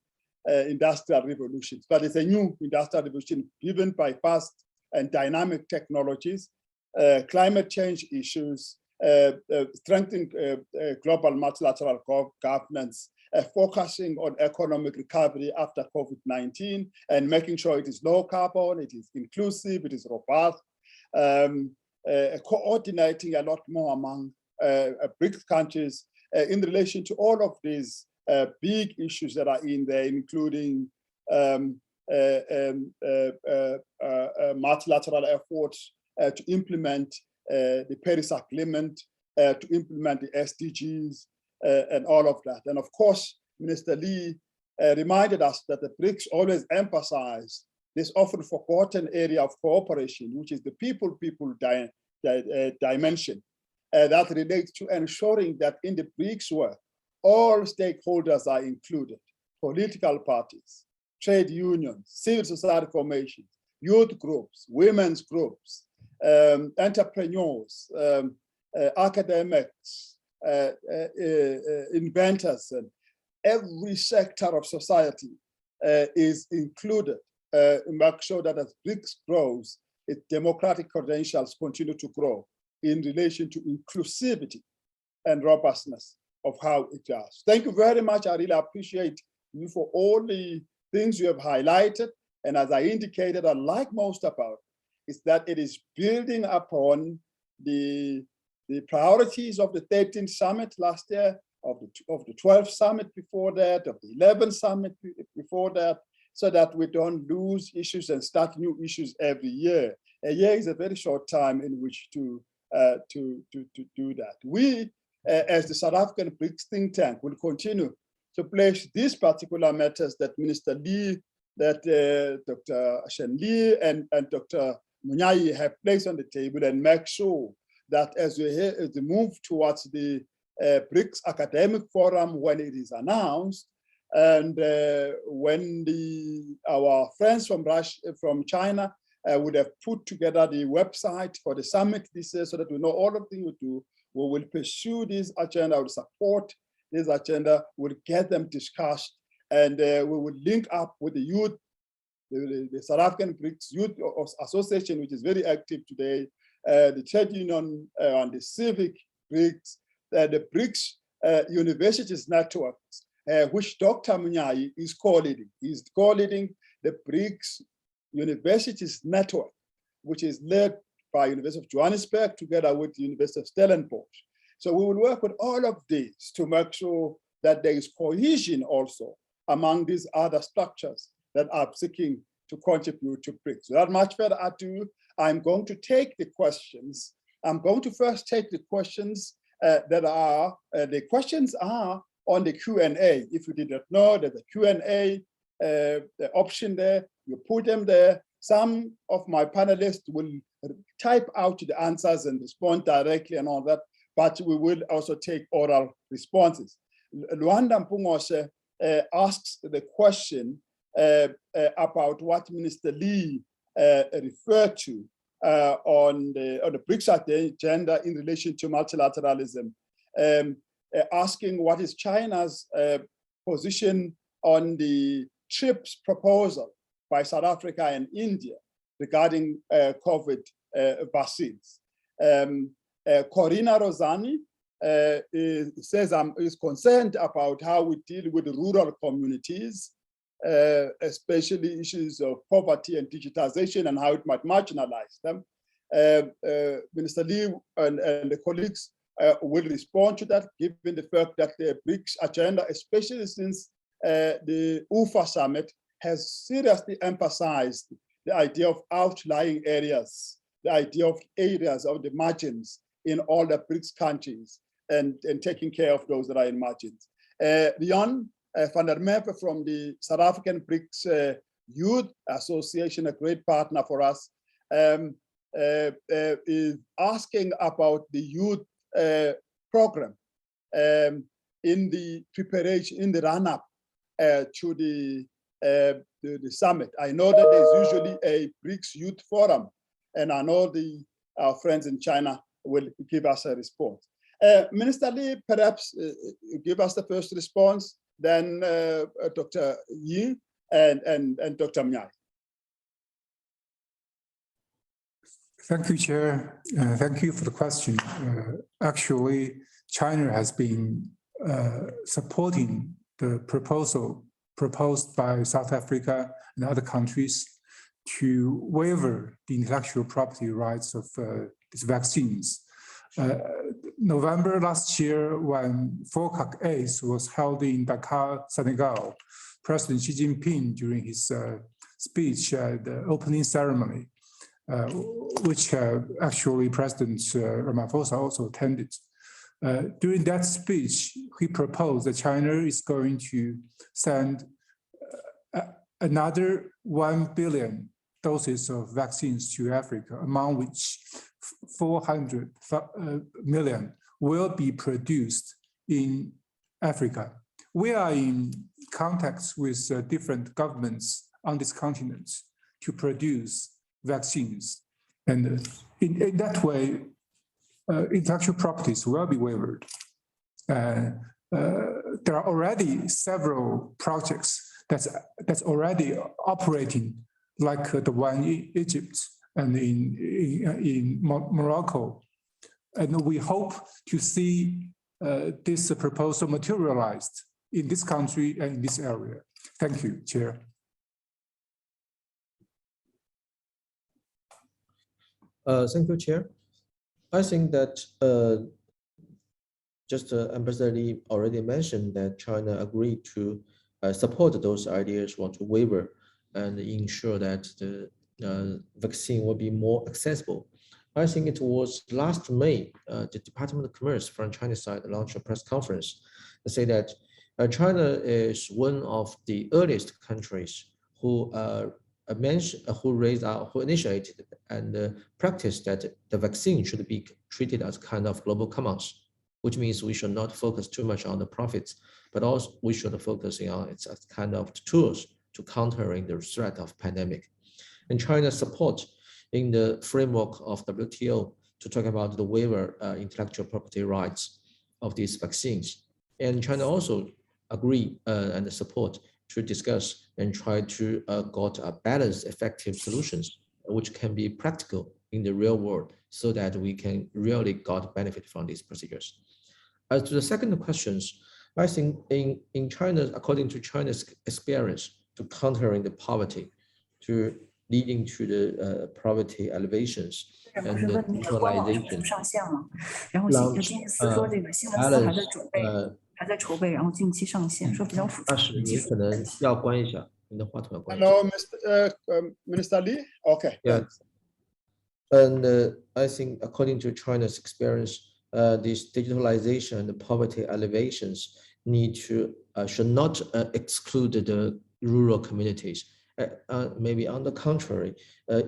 Speaker 1: industrial revolutions? But it's a new industrial revolution driven by fast and dynamic technologies, climate change issues, strengthening global multilateral governance, focusing on economic recovery after COVID-19 and making sure it is low carbon, it is inclusive, it is robust, coordinating a lot more among BRICS countries in relation to all of these big issues that are in there, including multilateral efforts to implement the Paris Agreement, to implement the SDGs, and all of that. And of course, Minister Lee reminded us that the BRICS always emphasize this often forgotten area of cooperation, which is the people-people dimension that relates to ensuring that in the BRICS work, all stakeholders are included: political parties, trade unions, civil society formations, youth groups, women's groups, entrepreneurs, academics, inventors, and every sector of society is included. Make sure that as BRICS grows, its democratic credentials continue to grow in relation to inclusivity and robustness of how it does. Thank you very much. I really appreciate you for all the things you have highlighted. And as I indicated, I like most about it is that it is building upon the priorities of the 13th summit last year, of the 12th summit before that, of the 11th summit before that, so that we don't lose issues and start new issues every year. A year is a very short time in which to do that. We, as the South African BRICS think tank, will continue to place these particular matters that Minister Lee, that Dr. Shen Lee and Dr. Munyai have placed on the table, and make sure that as we move towards the BRICS Academic Forum when it is announced, and when our friends from China would have put together the website for the summit this year so that we know all of the things we do, we will pursue this agenda, will support this agenda, will get them discussed, and we will link up with the youth, the South African BRICS Youth Association, which is very active today, the trade union and the civic BRICS, the BRICS Universities Networks, which Dr. Munyai is co-leading. He's co-leading the BRICS Universities Network, which is led by University of Johannesburg together with the University of Stellenbosch. So we will work with all of these to make sure that there is cohesion also among these other structures that are seeking to contribute to BRICS. Without much further ado, I'm going to take the questions. I'm going to first take the questions the questions are on the Q&A. If you did not know, there's a Q&A option there. You put them there. Some of my panelists will type out the answers and respond directly and all that, but we will also take oral responses. Luanda Mpungose asks the question about what Minister Lee referred to on the BRICS agenda in relation to multilateralism, asking what is China's position on the TRIPS proposal by South Africa and India regarding COVID vaccines. Corina Rosani is concerned about how we deal with rural communities, especially issues of poverty and digitization and how it might marginalize them. Minister Lee and the colleagues will respond to that, given the fact that the BRICS agenda, especially since the UFA summit, has seriously emphasized the idea of outlying areas, the idea of areas of the margins in all the BRICS countries, and taking care of those that are in margins. Leon van der Merwe from the South African BRICS Youth Association, a great partner for us, is asking about the youth program in the preparation, in the run-up to the the summit. I know that there's usually a BRICS Youth Forum, and I know our friends in China will give us a response. Minister Lee, perhaps give us the first response, then Dr. Yi and Dr. Mnyai.
Speaker 3: Thank you, Chair. Thank you for the question. Actually, China has been supporting the proposal proposed by South Africa and other countries to waiver the intellectual property rights of these vaccines. November last year, when FOCAC ACE was held in Dakar, Senegal, President Xi Jinping, during his speech at the opening ceremony, which actually President Ramaphosa also attended. During that speech, he proposed that China is going to send another 1 billion doses of vaccines to Africa, among which 400 million will be produced in Africa. We are in contact with different governments on this continent to produce vaccines. And in that way, intellectual properties will be waived. There are already several projects that's already operating, like the one in Egypt and in Morocco. And we hope to see this proposal materialized in this country and in this area. Thank you, Chair.
Speaker 4: Thank you, Chair. I think that just Ambassador Lee already mentioned that China agreed to support those ideas, want to waiver and ensure that the vaccine will be more accessible. I think it was last May, the Department of Commerce from China's side launched a press conference to say that China is one of the earliest countries who initiated and practiced that the vaccine should be treated as kind of global commons, which means we should not focus too much on the profits, but also we should focus on its kind of tools to countering the threat of pandemic. And China's support in the framework of WTO to talk about the waiver intellectual property rights of these vaccines. And China also agree and support to discuss and try to got a balanced, effective solutions which can be practical in the real world so that we can really got benefit from these procedures. As to the second questions, I think in China, according to China's experience to countering the poverty, to leading to the poverty elevations and the digitalization,
Speaker 1: Hello, Minister Lee. Okay.
Speaker 4: Yeah. And I think according to China's experience, this digitalization and the poverty elevations should not exclude the rural communities. Maybe on the contrary,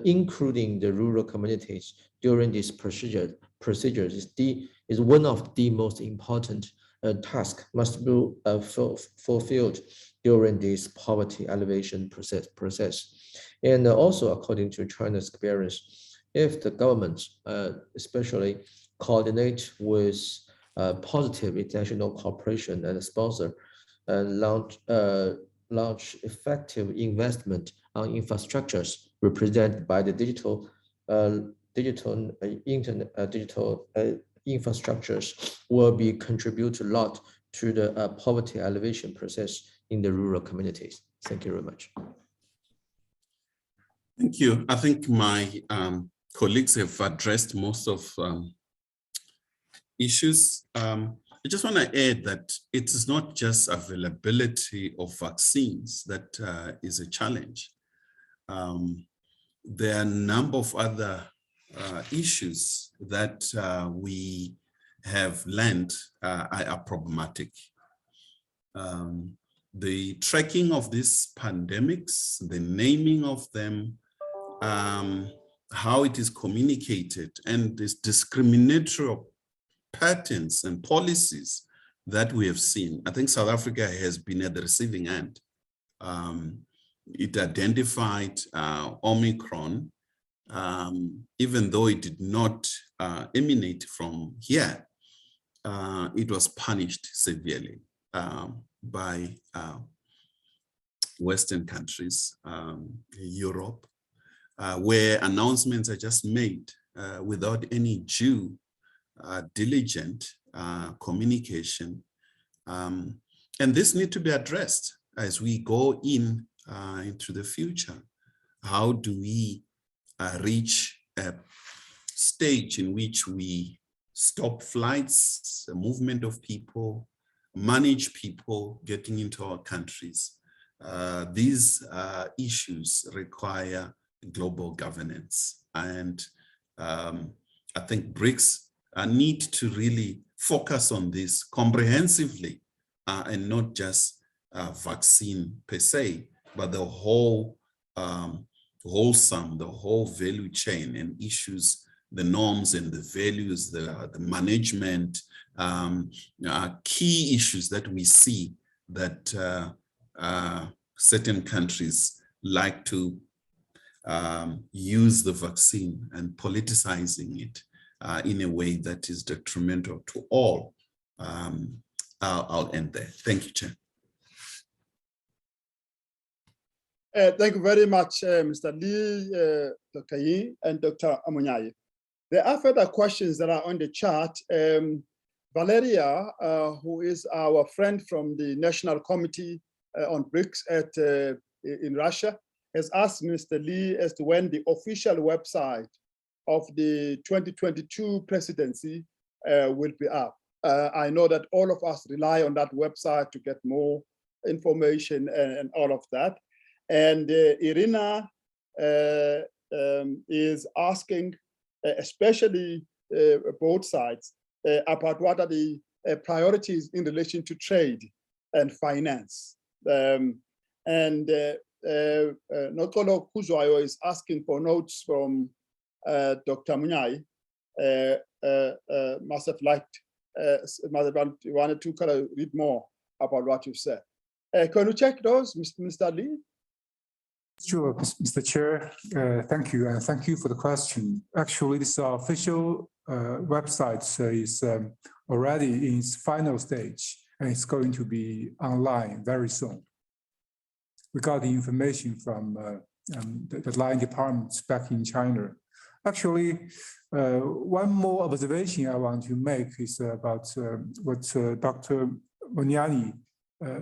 Speaker 4: including the rural communities during this procedure is one of the most important tasks must be fulfilled during this poverty elevation process. And also according to China's experience, if the government especially coordinate with positive international cooperation and sponsor and launch effective investment on infrastructures represented by the digital infrastructures will be contribute a lot to the poverty elevation process in the rural communities. Thank you very much.
Speaker 5: Thank you. I think my colleagues have addressed most of issues. I just want to add that it is not just availability of vaccines that is a challenge. There are a number of other issues that we have learned are problematic. The tracking of these pandemics, the naming of them, how it is communicated, and this discriminatory patterns and policies that we have seen. I think South Africa has been at the receiving end. it identified Omicron, even though it did not emanate from here, it was punished severely by Western countries, Europe, where announcements are just made without any due diligent communication. And this needs to be addressed as we go into the future. How do we reach a stage in which we stop flights, the movement of people, manage people getting into our countries? These issues require global governance. And I think BRICS need to really focus on this comprehensively and not just vaccine per se, but the whole the whole value chain and issues, the norms and the values, the management, key issues that we see that certain countries like to use the vaccine and politicizing it in a way that is detrimental to all. I'll end there. Thank you, Chair.
Speaker 1: Thank you very much, Mr. Lee, Dr. Yi, and Dr. Amunyayi. There are further questions that are on the chat. Valeria, who is our friend from the National Committee on BRICS in Russia, has asked Mr. Lee as to when the official website of the 2022 presidency will be up. I know that all of us rely on that website to get more information and all of that. And Irina is asking, especially both sides, about what are the priorities in relation to trade and finance. And Nokolo Kuzwayo is asking for notes from Dr. Munyai. Must have liked, wanted to kind of read more about what you've said. Can you check those, Mr. Lee?
Speaker 3: Sure, Mr. Chair. Thank you, and thank you for the question. Actually, this official website is already in its final stage, and it's going to be online very soon. We got the information from the line departments back in China. Actually, one more observation I want to make is about what Dr. Moniani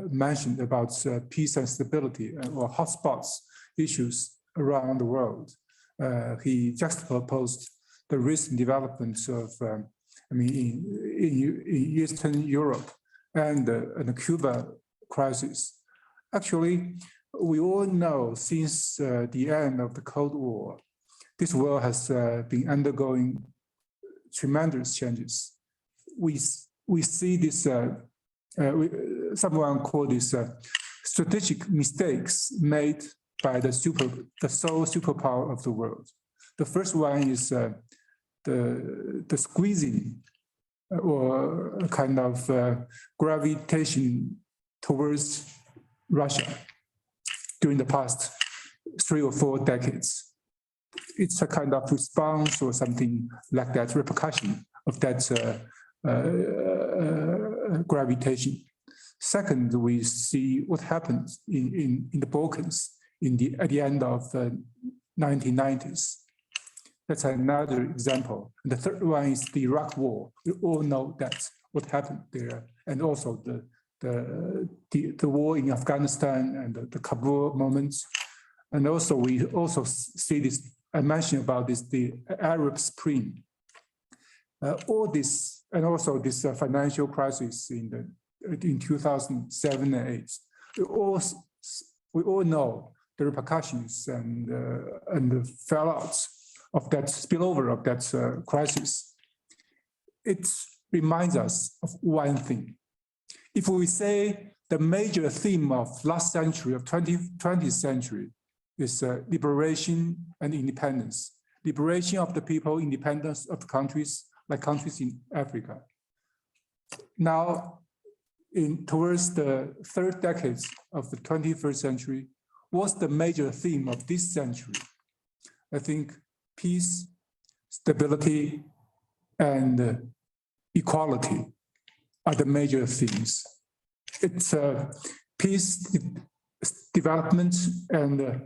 Speaker 3: mentioned about peace and stability or hotspots issues around the world. He just proposed the recent developments of, in Eastern Europe and the Cuba crisis. Actually, we all know since the end of the Cold War, this world has been undergoing tremendous changes. We see this, someone called this strategic mistakes made by the sole superpower of the world. The first one is the squeezing or a kind of gravitation towards Russia during the past 3 or 4 decades. It's a kind of response or something like that, repercussion of that gravitation. Second, we see what happened in the Balkans at the end of the 1990s. That's another example. And the third one is the Iraq War. We all know that what happened there, and also the war in Afghanistan and the Kabul moments. And also we also see this, I mentioned about this, the Arab Spring. All this, and also this financial crisis in 2007 and 2008. We all know the repercussions and the fallouts of that spillover of that crisis. It reminds us of one thing. If we say the major theme of last century, of 20th century, is liberation and independence. Liberation of the people, independence of countries, like countries in Africa. Now, towards the third decades of the 21st century, what's the major theme of this century? I think peace, stability, and equality are the major themes. It's peace, development, and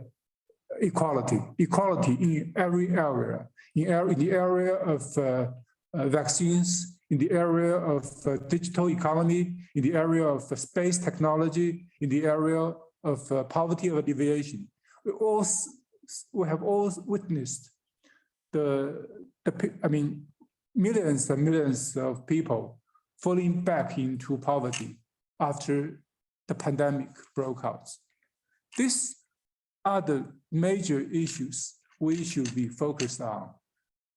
Speaker 3: equality. Equality in every area. In the area of vaccines, in the area of digital economy, in the area of space technology, in the area of poverty alleviation. We have all witnessed millions and millions of people falling back into poverty after the pandemic broke out. These are the major issues we should be focused on,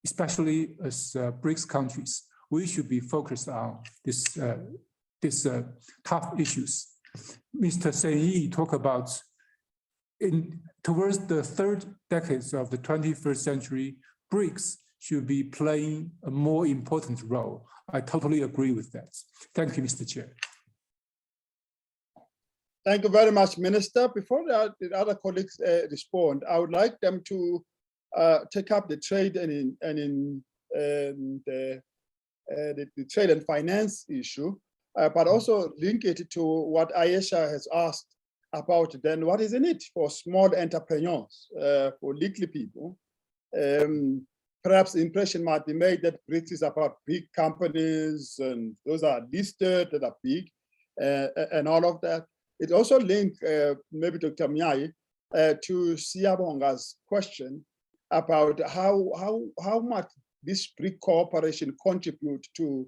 Speaker 3: especially as BRICS countries. We should be focused on these tough issues. Mr. Sen Yi talked about towards the third decades of the 21st century, BRICS should be playing a more important role. I totally agree with that. Thank you, Mr. Chair.
Speaker 1: Thank you very much, Minister. Before the other colleagues respond, I would like them to take up the trade the trade and finance issue, but also link it to what Ayesha has asked about then what is in it for small entrepreneurs, for little people. Perhaps the impression might be made that BRICS is about big companies and those are listed that are big and all of that. It also linked, maybe Dr. Myai, to Siabonga's question about how much this BRICS cooperation contribute to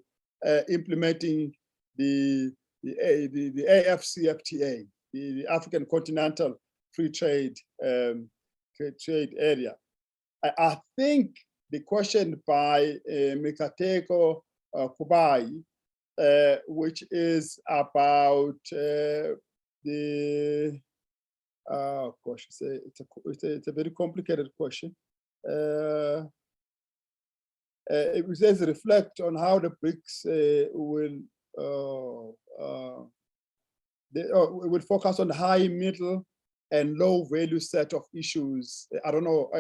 Speaker 1: implementing the AFCFTA, the African Continental Free Trade Area. I think the question by Mikateko Kubai, which is about gosh, it's a very complicated question. It says reflect on how the BRICS will focus on high, middle, and low value set of issues. I don't know.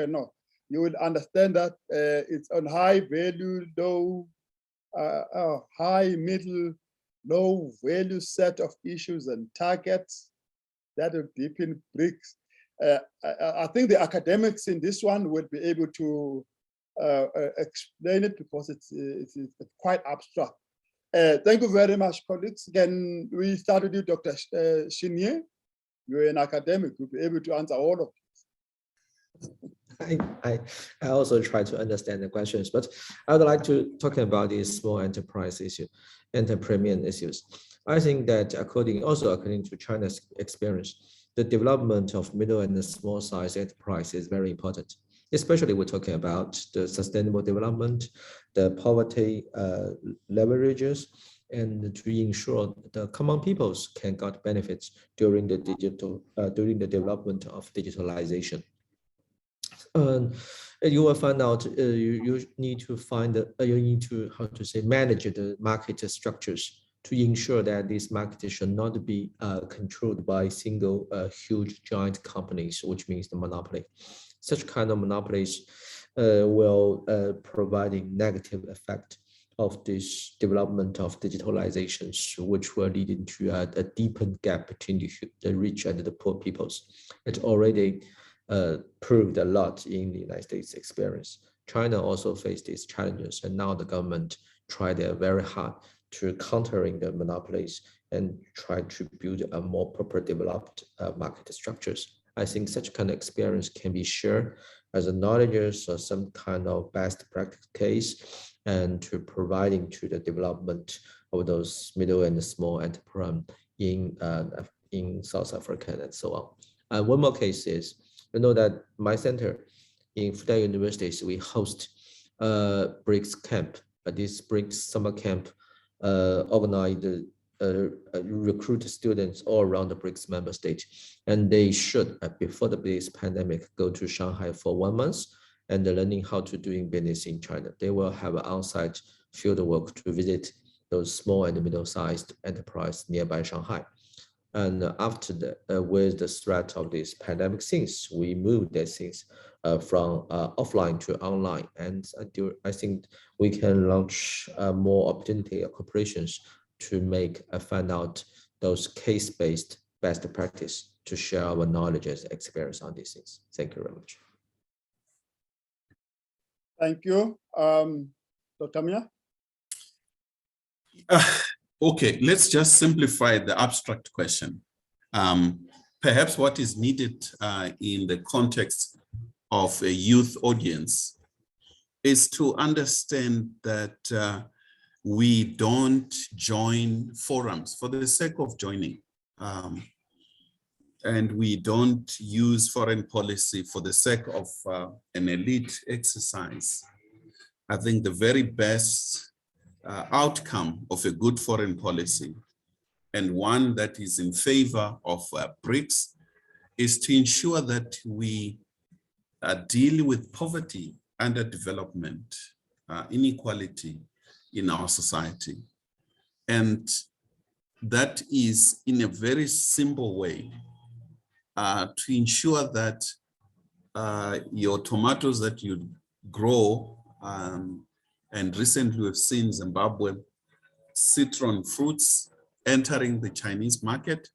Speaker 1: You will understand that it's on high value, low, high, middle, low value set of issues and targets that will deepen BRICS. I think the academics in this one will be able to explain it because it's quite abstract. Thank you very much, colleagues. Again, we started with Dr. Shinye. You're an academic, you'll be able to answer all of this.
Speaker 4: I also try to understand the questions, but I would like to talk about these small enterprise issue, entrepreneur issues. I think that according to China's experience, the development of middle and small size enterprise is very important. Especially we're talking about the sustainable development, the poverty leverages, and to ensure the common peoples can get benefits during the development of digitalization. You will find out you need to manage the market structures to ensure that these markets should not be controlled by single huge giant companies, which means the monopoly. Such kind of monopolies will provide a negative effect of this development of digitalizations, which will lead into a deepened gap between the rich and the poor peoples. It already proved a lot in the United States experience. China also faced these challenges, and now the government tried very hard to countering the monopolies and try to build a more proper developed market structures. I think such kind of experience can be shared as a knowledge or some kind of best practice case, and to providing to the development of those middle and small enterprise in South Africa and so on. One more case is, you know that my center in Fudan University, we host BRICS camp. This BRICS summer camp organized recruit students all around the BRICS member state, and they should before the BRICS pandemic go to Shanghai for 1 month and learning how to doing business in China. They will have an on-site field work to visit those small and middle-sized enterprise nearby Shanghai. And after with the threat of this pandemic things, we moved these things from offline to online. And I think we can launch more opportunity cooperations to find out those case-based best practice to share our knowledge and experience on these things. Thank you very much.
Speaker 1: Thank you. Dr. Mia?
Speaker 5: Okay, let's just simplify the abstract question. Perhaps what is needed in the context of a youth audience is to understand that we don't join forums for the sake of joining. And we don't use foreign policy for the sake of an elite exercise. I think the very best outcome of a good foreign policy, and one that is in favor of BRICS, is to ensure that we deal with poverty, underdevelopment, inequality in our society. And that is in a very simple way to ensure that your tomatoes that you grow, and recently we've seen Zimbabwe citron fruits entering the Chinese market,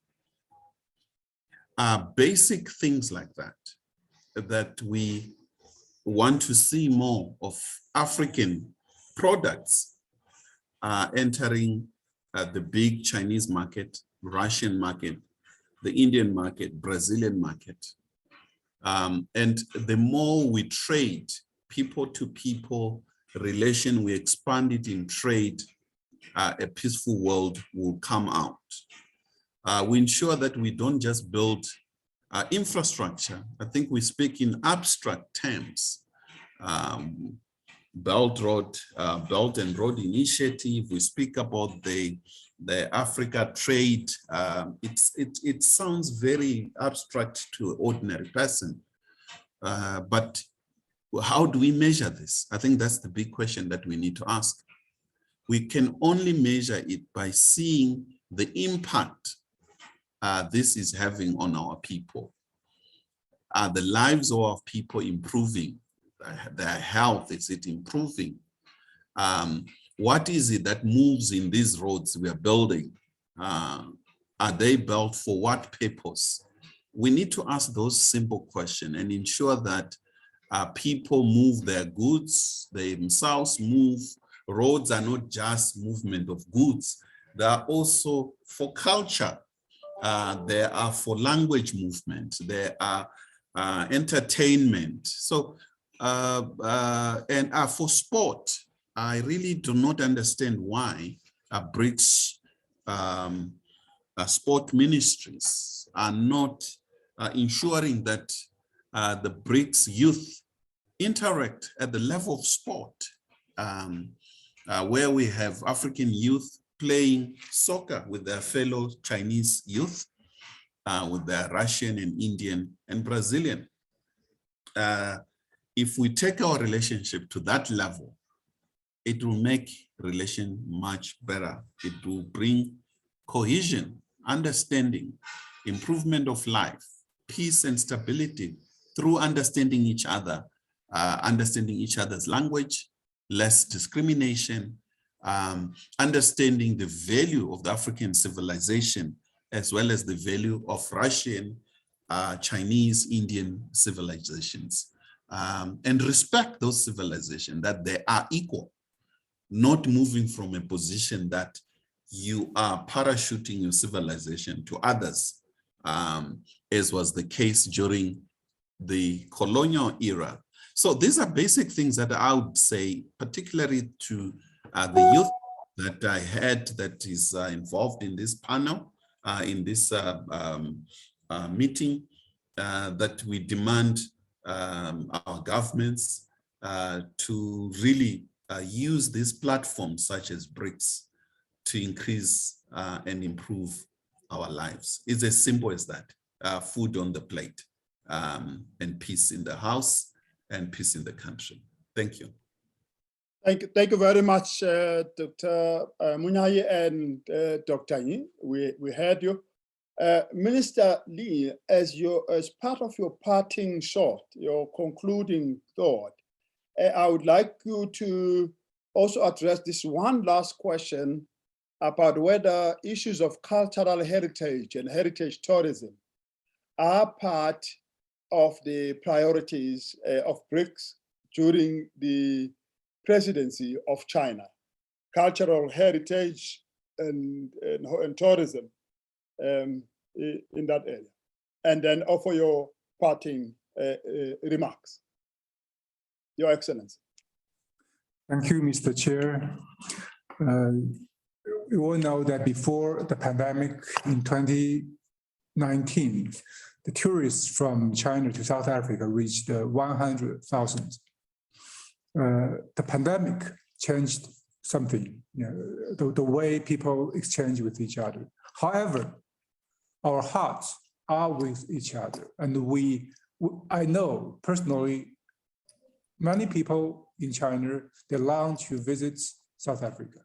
Speaker 5: basic things like that, that we want to see more of African products entering the big Chinese market, Russian market, the Indian market, Brazilian market. And the more we trade people to people relation, we expand it in trade, a peaceful world will come out. We ensure that we don't just build infrastructure. I think we speak in abstract terms. Belt and Road Initiative, we speak about the Africa trade. It sounds very abstract to an ordinary person, but how do we measure this? I think that's the big question that we need to ask. We can only measure it by seeing the impact this is having on our people. The lives of our people improving? Their health, is it improving? What is it that moves in these roads we are building? Are they built for what purpose? We need to ask those simple questions and ensure that people move their goods, they themselves move. Roads are not just movement of goods, they are also for culture. They are for language movement, they are entertainment. So, and for sport. I really do not understand why BRICS sport ministries are not ensuring that the BRICS youth interact at the level of sport, where we have African youth playing soccer with their fellow Chinese youth, with their Russian and Indian and Brazilian. If we take our relationship to that level, it will make relation much better. It will bring cohesion, understanding, improvement of life, peace and stability through understanding each other, understanding each other's language, less discrimination, understanding the value of the African civilization, as well as the value of Russian, Chinese, Indian civilizations, and respect those civilizations, that they are equal, not moving from a position that you are parachuting your civilization to others, as was the case during the colonial era. So these are basic things that I would say, particularly to the youth that I had that is involved in this panel, in this meeting, that we demand our governments to really use these platforms such as BRICS to increase and improve our lives. It's as simple as that. Food on the plate, and peace in the house and peace in the country. Thank you.
Speaker 1: Thank you very much, Dr. Munyai and Dr. Yi. We heard you. Minister Lee, as part of your parting shot, your concluding thought, I would like you to also address this one last question about whether issues of cultural heritage and heritage tourism are part of the priorities of BRICS during the presidency of China. Cultural heritage and tourism in that area. And then offer your parting remarks. Your Excellency.
Speaker 3: Thank you, Mr. Chair. We all know that before the pandemic in 2019, the tourists from China to South Africa reached 100,000. The pandemic changed something, the way people exchange with each other. However, our hearts are with each other, and I know personally, many people in China, they long to visit South Africa.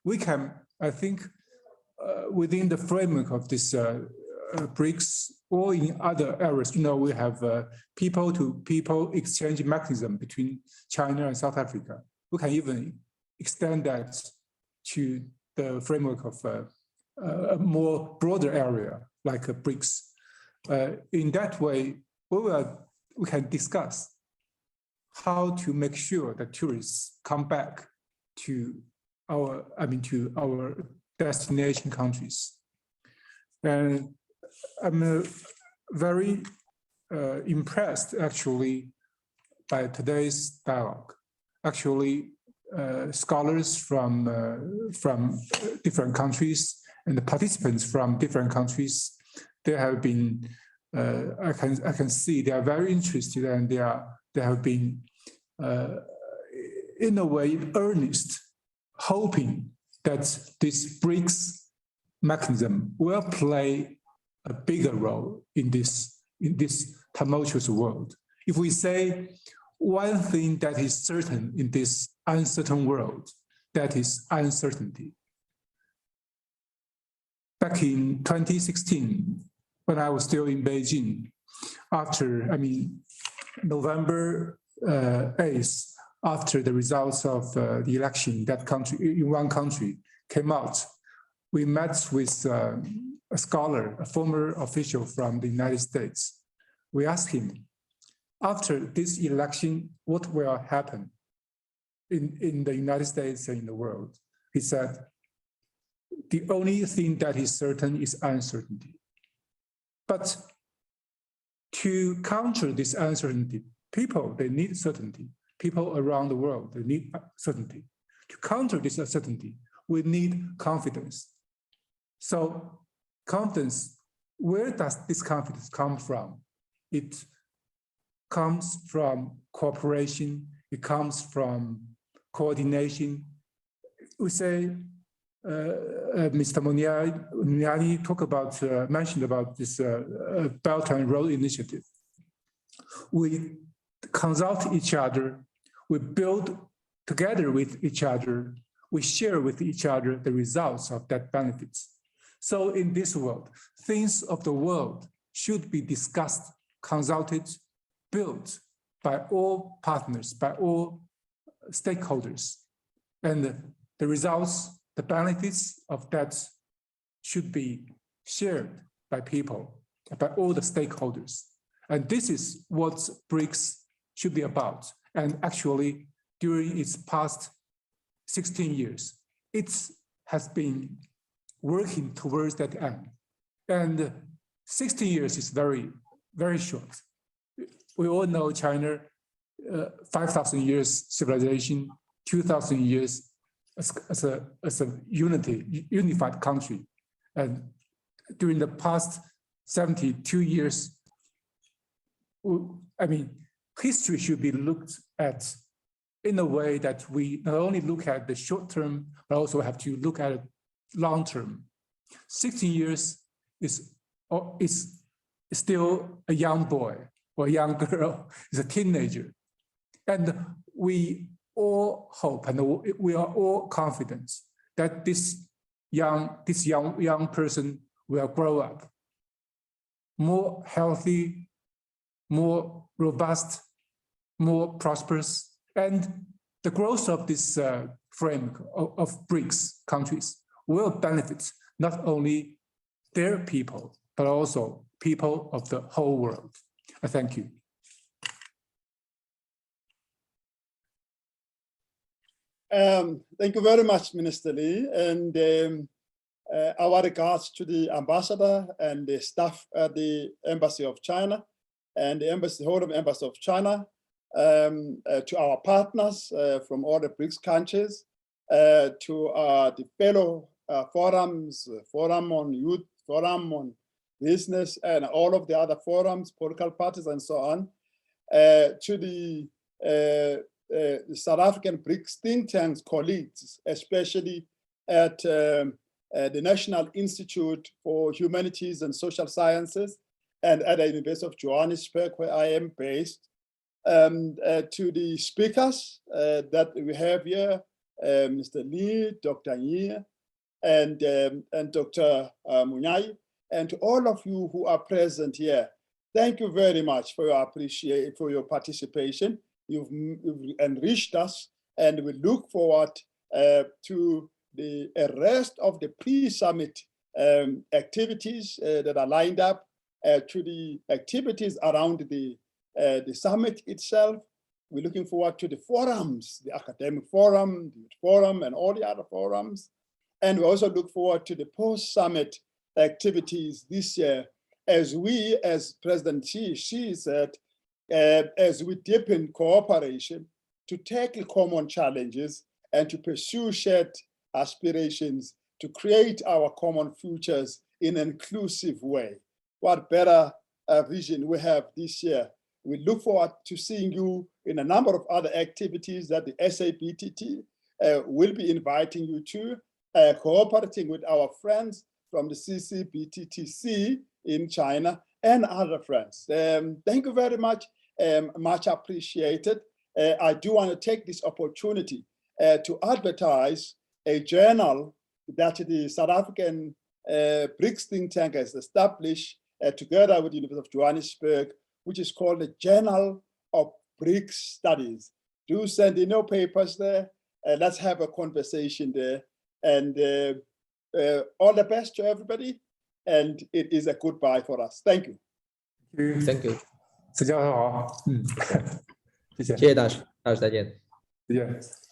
Speaker 3: We can, I think, within the framework of this BRICS or in other areas, we have people-to-people exchange mechanism between China and South Africa. We can even extend that to the framework of a more broader area like BRICS. In that way, we can discuss how to make sure that tourists come back to our destination countries. And I'm very impressed actually by today's dialogue. Actually, scholars from different countries and the participants from different countries, they have been, I can see they are very interested, and they have been, in a way, earnest, hoping that this BRICS mechanism will play a bigger role in this tumultuous world. If we say one thing that is certain in this uncertain world, that is uncertainty. Back in 2016, when I was still in Beijing, November 8th, after the results of the election in one country came out, we met with a scholar, a former official from the United States. We asked him, after this election, what will happen in the United States and in the world? He said, the only thing that is certain is uncertainty. But to counter this uncertainty, they need certainty. People around the world, they need certainty. To counter this uncertainty, we need confidence. So confidence, where does this confidence come from? It comes from cooperation, it comes from coordination. We say, Mr. Muniani mentioned about this Belt and Road Initiative. We consult each other, we build together with each other, we share with each other the results of that benefits. So in this world, things of the world should be discussed, consulted, built by all partners, by all stakeholders. And the results, the benefits of that should be shared by people, by all the stakeholders. And this is what BRICS should be about. And actually, during its past 16 years, it has been working towards that end. And 16 years is very, very short. We all know China, 5,000 years civilization, 2,000 years as a unified country. And during the past 72 years, history should be looked at in a way that we not only look at the short term, but also have to look at it long term. 16 years is still a young boy or a young girl, is a teenager. And we all hope and we are all confident that this young person will grow up more healthy, more robust, more prosperous, and the growth of this framework of BRICS countries will benefit not only their people, but also people of the whole world. Thank you.
Speaker 1: Thank you very much, Minister Lee, and our regards to the ambassador and the staff at the Embassy of China and the whole of Embassy of China, to our partners from all the BRICS countries, to the fellow forums, forum on youth, forum on business, and all of the other forums, political parties, and so on, to the South African BRICS think tanks colleagues, especially at the National Institute for Humanities and Social Sciences and at the University of Johannesburg, where I am based, to the speakers that we have here, Mr. Lee, Dr. Yi, and Dr. Munyai, and to all of you who are present here. Thank you very much for your participation. You've enriched us, and we look forward to the rest of the pre-summit activities that are lined up, to the activities around the summit itself. We're looking forward to the forums, the academic forum, the forum, and all the other forums. And we also look forward to the post-summit activities this year, as we, as President Xi said, as we deepen cooperation to tackle common challenges and to pursue shared aspirations to create our common futures in an inclusive way. What better vision we have this year. We look forward to seeing you in a number of other activities that the SABTT will be inviting you to, cooperating with our friends from the CCBTTC in China and other friends. Thank you very much, much appreciated. I do want to take this opportunity to advertise a journal that the South African BRICS think tank has established together with the University of Johannesburg, which is called the Journal of BRICS Studies. Do send in your papers there. Let's have a conversation there. And all the best to everybody. And it is a goodbye for us. Thank you.
Speaker 4: Thank you.
Speaker 3: 史教授好，谢谢，
Speaker 4: 谢谢大使，大使再见。
Speaker 3: 再见。